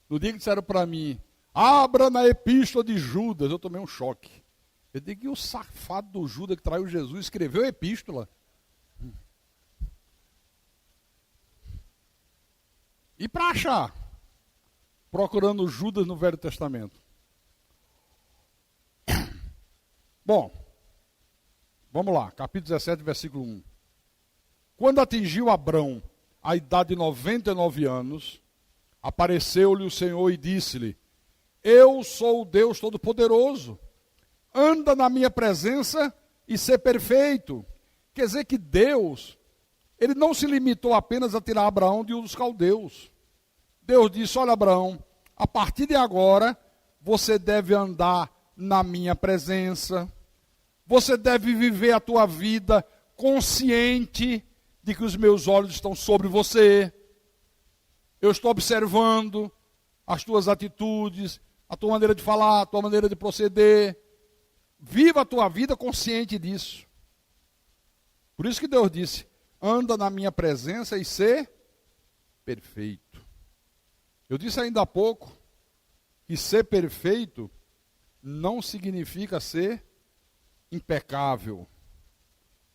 A: No dia que disseram para mim, abra na epístola de Judas, eu tomei um choque. Eu digo que o safado do Judas que traiu Jesus escreveu a epístola. E para achar? Procurando Judas no Velho Testamento. Bom, vamos lá, capítulo 17, versículo 1. Quando atingiu Abrão a idade de 99 anos, apareceu-lhe o Senhor e disse-lhe, eu sou o Deus Todo-Poderoso, anda na minha presença e ser perfeito. Quer dizer que Deus, ele não se limitou apenas a tirar Abraão de Ur dos Caldeus. Deus disse, olha Abraão, a partir de agora, você deve andar na minha presença, você deve viver a tua vida consciente de que os meus olhos estão sobre você. Eu estou observando as tuas atitudes, a tua maneira de falar, a tua maneira de proceder. Viva a tua vida consciente disso. Por isso que Deus disse, anda na minha presença e ser perfeito. Eu disse ainda há pouco que ser perfeito não significa ser impecável.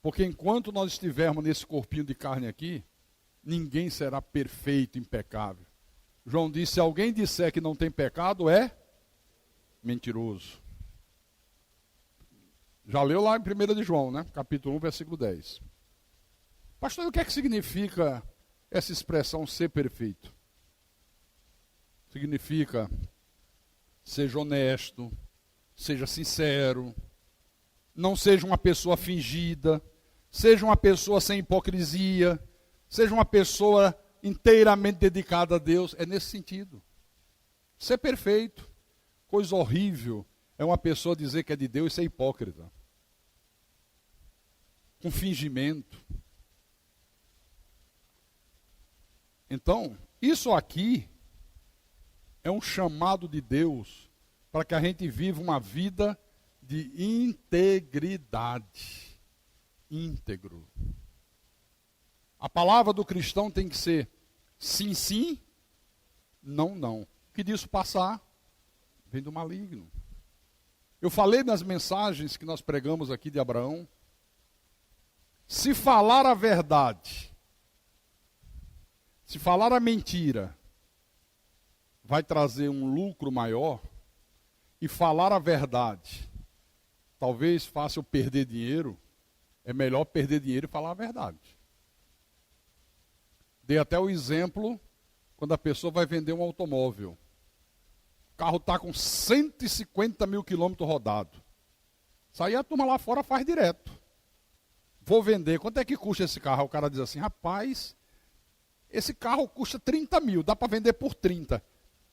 A: Porque enquanto nós estivermos nesse corpinho de carne aqui, ninguém será perfeito, impecável. João disse, se alguém disser que não tem pecado, é mentiroso. Já leu lá em 1 de João, né? Capítulo 1, versículo 10. Pastor, o que é que significa essa expressão ser perfeito? Significa seja honesto, seja sincero, não seja uma pessoa fingida, seja uma pessoa sem hipocrisia, seja uma pessoa inteiramente dedicada a Deus. É nesse sentido. Ser perfeito. Coisa horrível é uma pessoa dizer que é de Deus e ser hipócrita. Com fingimento. Então, isso aqui é um chamado de Deus para que a gente viva uma vida de integridade. Íntegro. A palavra do cristão tem que ser sim, sim, não, não. O que disso passar, vem do maligno. Eu falei nas mensagens que nós pregamos aqui de Abraão, se falar a verdade, se falar a mentira, vai trazer um lucro maior, e falar a verdade, talvez faça eu perder dinheiro, é melhor perder dinheiro e falar a verdade. Dei até o exemplo, quando a pessoa vai vender um automóvel. O carro está com 150 mil quilômetros rodados. Isso aí a turma lá fora faz direto. Vou vender, quanto é que custa esse carro? O cara diz assim, rapaz, esse carro custa 30 mil, dá para vender por 30.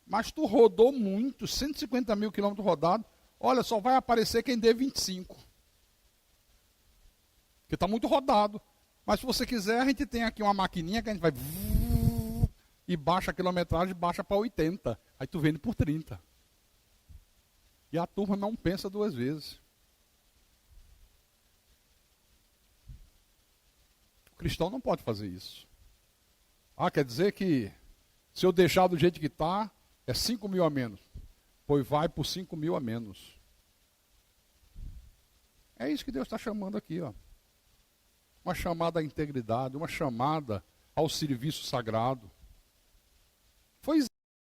A: Mas tu rodou muito, 150 mil quilômetros rodados, olha, só vai aparecer quem dê 25. porque está muito rodado. Mas se você quiser, a gente tem aqui uma maquininha que a gente vai e baixa a quilometragem, baixa para 80. Aí tu vende por 30. E a turma não pensa duas vezes. O cristão não pode fazer isso. Ah, quer dizer que se eu deixar do jeito que está, é 5 mil a menos. Pois vai por 5 mil a menos. É isso que Deus está chamando aqui, ó. Uma chamada à integridade, uma chamada ao serviço sagrado. Foi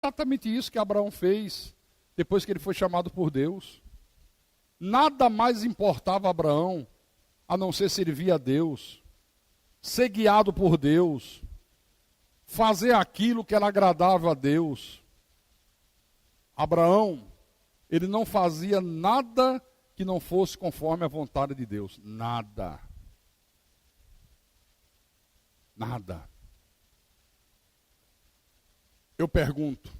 A: exatamente isso que Abraão fez depois que ele foi chamado por Deus. Nada mais importava a Abraão a não ser servir a Deus, ser guiado por Deus, fazer aquilo que era agradável a Deus. Abraão, ele não fazia nada que não fosse conforme a vontade de Deus. Nada. Nada. Eu pergunto,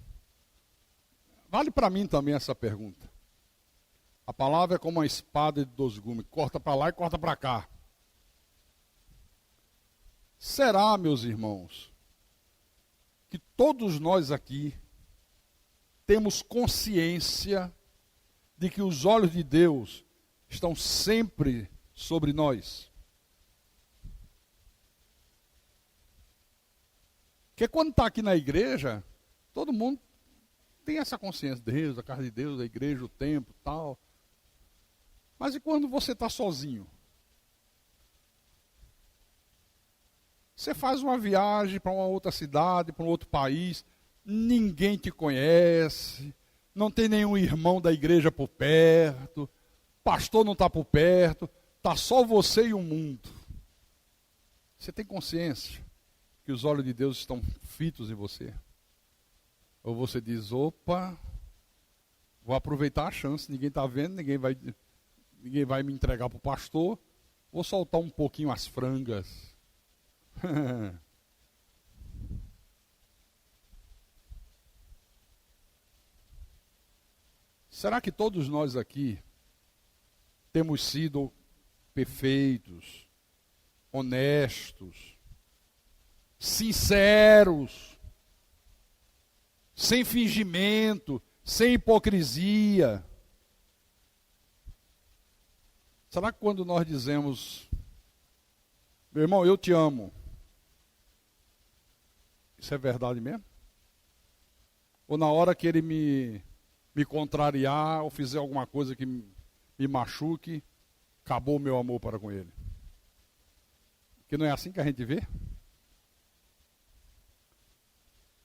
A: vale para mim também essa pergunta. A palavra é como uma espada de 2 gumes, corta para lá e corta para cá. Será, meus irmãos, que todos nós aqui temos consciência de que os olhos de Deus estão sempre sobre nós? Porque quando está aqui na igreja, todo mundo tem essa consciência, Deus, a casa de Deus, a igreja, o templo, tal. Mas e quando você está sozinho? Você faz uma viagem para uma outra cidade, para um outro país, ninguém te conhece, não tem nenhum irmão da igreja por perto, pastor não está por perto, está só você e o mundo. Você tem consciência que os olhos de Deus estão fitos em você? Ou você diz, opa, vou aproveitar a chance, ninguém está vendo, ninguém vai me entregar para o pastor, vou soltar um pouquinho as frangas. Será que todos nós aqui temos sido perfeitos, honestos, sinceros, sem fingimento, sem hipocrisia? Será que quando nós dizemos, meu irmão, eu te amo, isso é verdade mesmo? Ou na hora que ele me contrariar ou fizer alguma coisa que me machuque, acabou o meu amor para com ele? Que não é assim que a gente vê?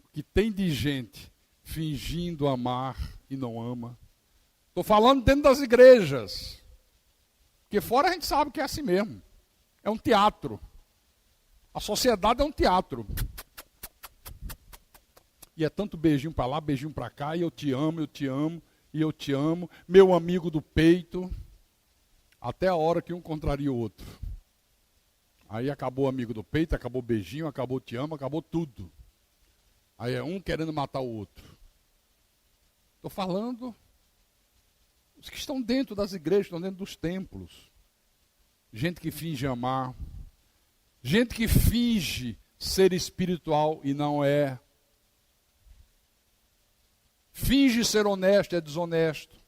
A: O que tem de gente fingindo amar e não ama. Estou falando dentro das igrejas. Porque fora a gente sabe que é assim mesmo. É um teatro. A sociedade é um teatro. E é tanto beijinho para lá, beijinho para cá, e eu te amo, e eu te amo, meu amigo do peito, até a hora que um contraria o outro. Aí acabou o amigo do peito, acabou o beijinho, acabou o te amo, acabou tudo. Aí é um querendo matar o outro. Estou falando os que estão dentro das igrejas, estão dentro dos templos. Gente que finge amar, gente que finge ser espiritual e não é. Finge ser honesto, é desonesto.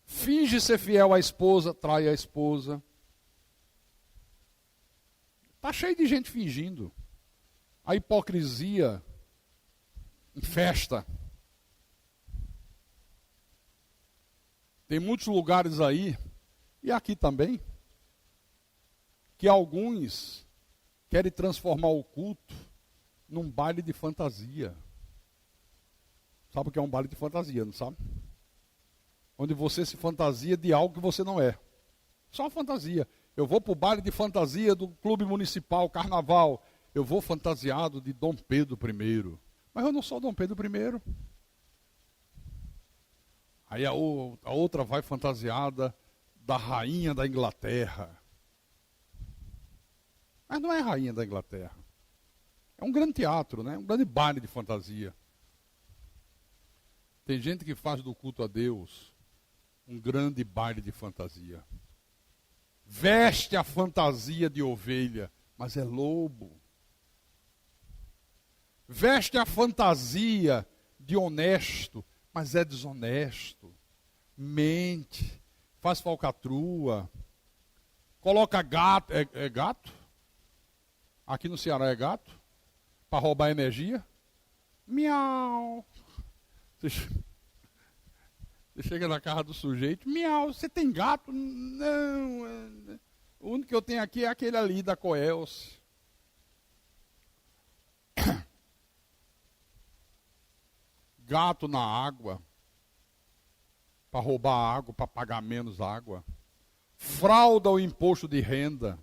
A: Finge ser fiel à esposa, trai a esposa. Está cheio de gente fingindo. A hipocrisia em festa. Tem muitos lugares aí, e aqui também, que alguns querem transformar o culto num baile de fantasia. Sabe o que é um baile de fantasia, não sabe? Onde você se fantasia de algo que você não é. Só uma fantasia. Eu vou para o baile de fantasia do clube municipal, carnaval. Eu vou fantasiado de Dom Pedro I. Mas eu não sou Dom Pedro I. Aí a outra vai fantasiada da rainha da Inglaterra. Mas não é rainha da Inglaterra. É um grande teatro, né? Um grande baile de fantasia. Tem gente que faz do culto a Deus um grande baile de fantasia. Veste a fantasia de ovelha, mas é lobo. Veste a fantasia de honesto, mas é desonesto. Mente, faz falcatrua, coloca gato. É gato? Aqui no Ceará é gato? Para roubar energia? Miau. Você chega na casa do sujeito, miau, você tem gato? Não. O único que eu tenho aqui é aquele ali da Coelce. Gato na água, para roubar água, para pagar menos água. Frauda o imposto de renda.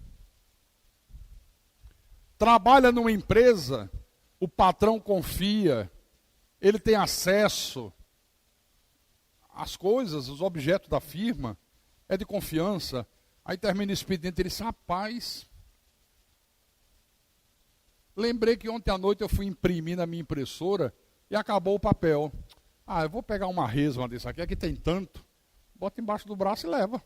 A: Trabalha numa empresa, o patrão confia, ele tem acesso às coisas, os objetos da firma, é de confiança. Aí termina o expediente, ele diz, rapaz, lembrei que ontem à noite eu fui imprimir na minha impressora e acabou o papel. Eu vou pegar uma resma desse aqui tem tanto, bota embaixo do braço e leva.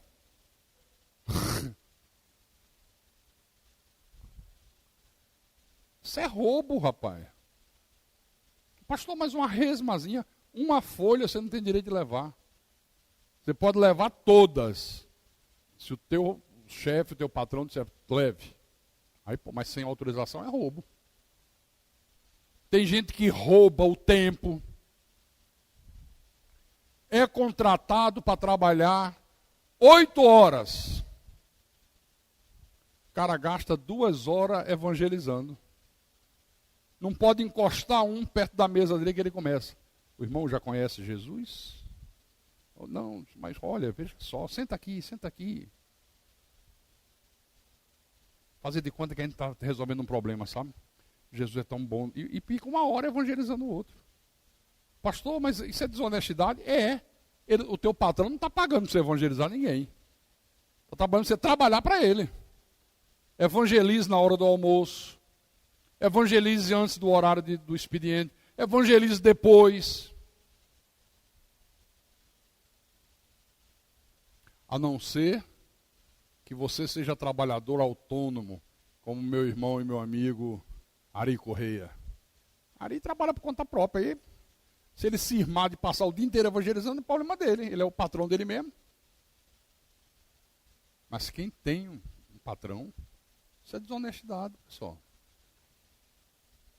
A: Isso é roubo, rapaz. Pastor, mas uma resmazinha, uma folha você não tem direito de levar. Você pode levar todas. Se o teu chefe, o teu patrão disser, leve. Aí, mas sem autorização é roubo. Tem gente que rouba o tempo. É contratado para trabalhar 8 horas. O cara gasta 2 horas evangelizando. Não pode encostar um perto da mesa dele que ele começa. O irmão já conhece Jesus? Não, mas olha, veja só, senta aqui, senta aqui. Fazer de conta que a gente está resolvendo um problema, sabe? Jesus é tão bom. E fica 1 hora evangelizando o outro. Pastor, mas isso é desonestidade? O teu patrão não está pagando para você evangelizar ninguém. Está trabalhando para você trabalhar para ele. Evangelize na hora do almoço. Evangelize antes do horário do expediente. Evangelize depois. A não ser que você seja trabalhador autônomo, como meu irmão e meu amigo Ari Correia. Ari trabalha por conta própria. Se ele se irmar de passar o dia inteiro evangelizando, é problema dele. Ele é o patrão dele mesmo. Mas quem tem um patrão, isso é desonestidade, pessoal.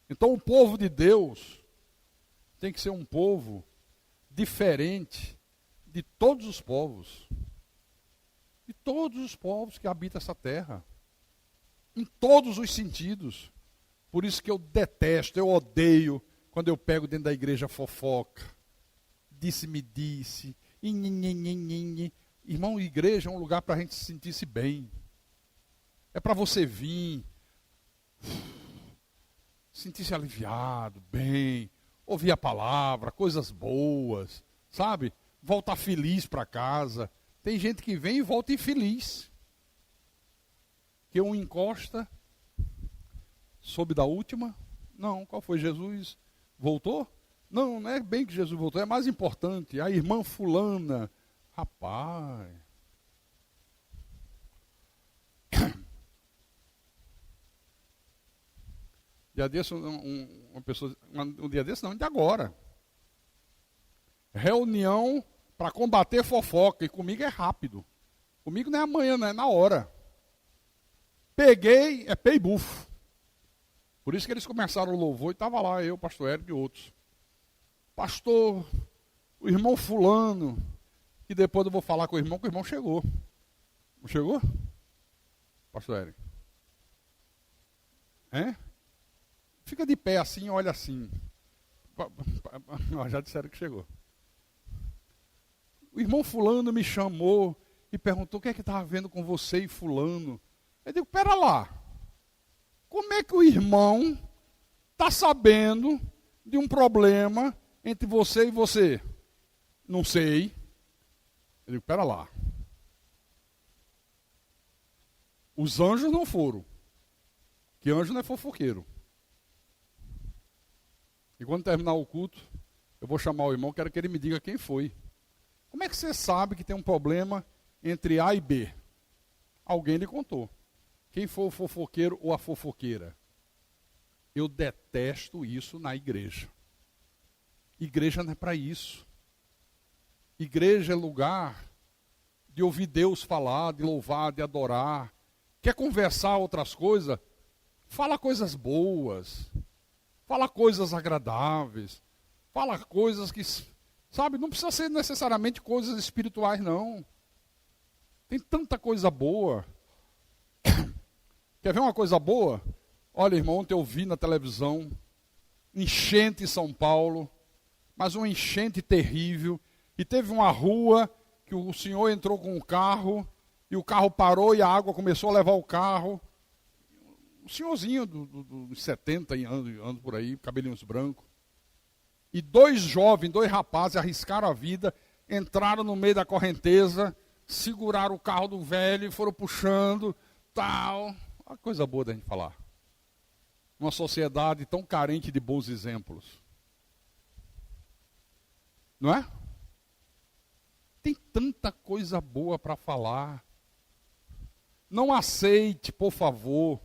A: Então o povo de Deus tem que ser um povo diferente de todos os povos. De todos os povos que habitam essa terra. Em todos os sentidos. Por isso que eu detesto, eu odeio quando eu pego dentro da igreja fofoca. Disse-me disse. Irmão, igreja é um lugar para a gente se sentir-se bem. É para você vir, sentir-se aliviado, bem, ouvir a palavra, coisas boas, sabe? Voltar feliz para casa. Tem gente que vem e volta infeliz. Que um encosta, soube da última. Não, qual foi? Jesus voltou? Não, não é bem que Jesus voltou, é mais importante. A irmã fulana, rapaz. Dia desse, um dia desse não, de agora. Reunião para combater fofoca, e comigo é rápido. Comigo não é amanhã, não é na hora. Peguei, é pei bufo. Por isso que eles começaram o louvor e estava lá eu, pastor Érico e outros. Pastor, o irmão fulano, que depois eu vou falar com o irmão chegou. Não chegou? Pastor Érico. Fica de pé assim, olha assim. Já disseram que chegou. O irmão fulano me chamou e perguntou o que é que estava vendo com você e fulano. Eu digo, pera lá. Como é que o irmão está sabendo de um problema entre você e você? Não sei. Eu digo, pera lá. Os anjos não foram. Que anjo não é fofoqueiro. E quando terminar o culto, eu vou chamar o irmão, quero que ele me diga quem foi. Como é que você sabe que tem um problema entre A e B? Alguém lhe contou. Quem for o fofoqueiro ou a fofoqueira? Eu detesto isso na igreja. Igreja não é para isso. Igreja é lugar de ouvir Deus falar, de louvar, de adorar. Quer conversar outras coisas? Fala coisas boas. Fala coisas agradáveis. Fala coisas que, sabe, não precisa ser necessariamente coisas espirituais, não. Tem tanta coisa boa. Quer ver uma coisa boa? Olha, irmão, ontem eu vi na televisão, enchente em São Paulo, mas uma enchente terrível. E teve uma rua que o senhor entrou com um carro, e o carro parou e a água começou a levar o carro. Um senhorzinho dos 70 anos por aí, cabelinhos brancos. E dois jovens, dois rapazes arriscaram a vida, entraram no meio da correnteza, seguraram o carro do velho e foram puxando, tal. Uma coisa boa da gente falar. Uma sociedade tão carente de bons exemplos. Não é? Tem tanta coisa boa para falar. Não aceite, por favor,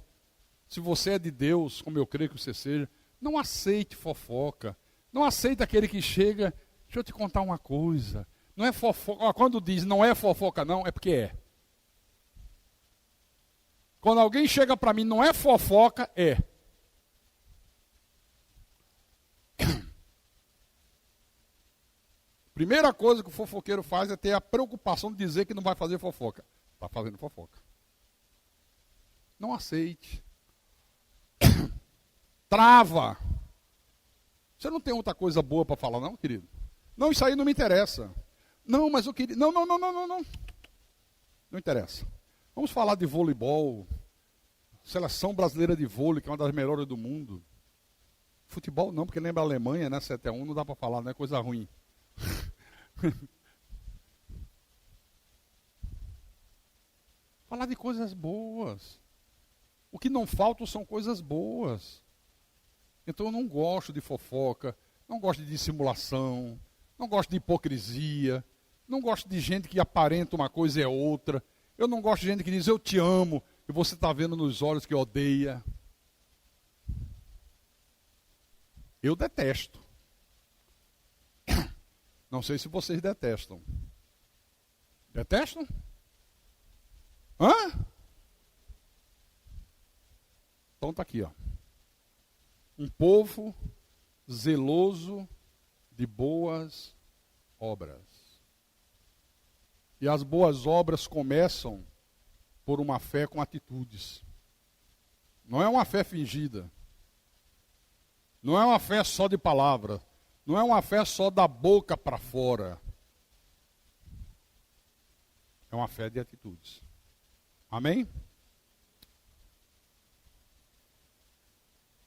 A: se você é de Deus, como eu creio que você seja, não aceite fofoca. Não aceite aquele que chega, deixa eu te contar uma coisa. Não é fofoca. Quando diz não é fofoca, não, é porque é. Quando alguém chega para mim, não é fofoca, é. Primeira coisa que o fofoqueiro faz é ter a preocupação de dizer que não vai fazer fofoca. Está fazendo fofoca. Não aceite. Trava. Você não tem outra coisa boa para falar, não, querido? Não, isso aí não me interessa. Não, mas eu queria. Não. Não interessa. Vamos falar de voleibol. Seleção brasileira de vôlei, que é uma das melhores do mundo. Futebol não, porque lembra a Alemanha, né? 7-1, não dá para falar, não é coisa ruim. Falar de coisas boas. O que não falta são coisas boas. Então eu não gosto de fofoca, não gosto de dissimulação, não gosto de hipocrisia, não gosto de gente que aparenta uma coisa e é outra. Eu não gosto de gente que diz eu te amo e você está vendo nos olhos que odeia. Eu detesto. Não sei se vocês detestam. Detestam? Hã? Então está aqui, ó. Um povo zeloso de boas obras. E as boas obras começam por uma fé com atitudes. Não é uma fé fingida. Não é uma fé só de palavra. Não é uma fé só da boca para fora. É uma fé de atitudes. Amém?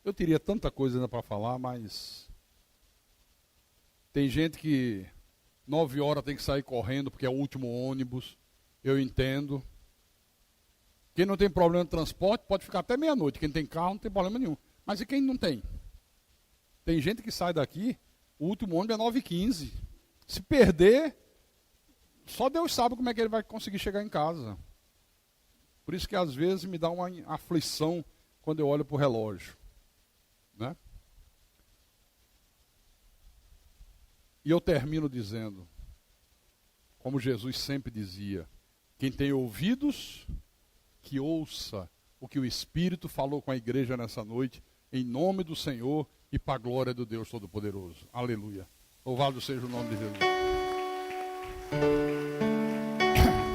A: Eu teria tanta coisa ainda para falar, mas tem gente que 9 horas tem que sair correndo porque é o último ônibus. Eu entendo. Quem não tem problema de transporte pode ficar até meia-noite. Quem tem carro não tem problema nenhum. Mas e quem não tem? Tem gente que sai daqui, o último ônibus é 9h15. Se perder, só Deus sabe como é que ele vai conseguir chegar em casa. Por isso que às vezes me dá uma aflição quando eu olho para o relógio. Né? E eu termino dizendo, como Jesus sempre dizia, quem tem ouvidos, que ouça o que o Espírito falou com a igreja nessa noite, em nome do Senhor e para a glória do Deus Todo-Poderoso. Aleluia. Louvado seja o nome de Jesus.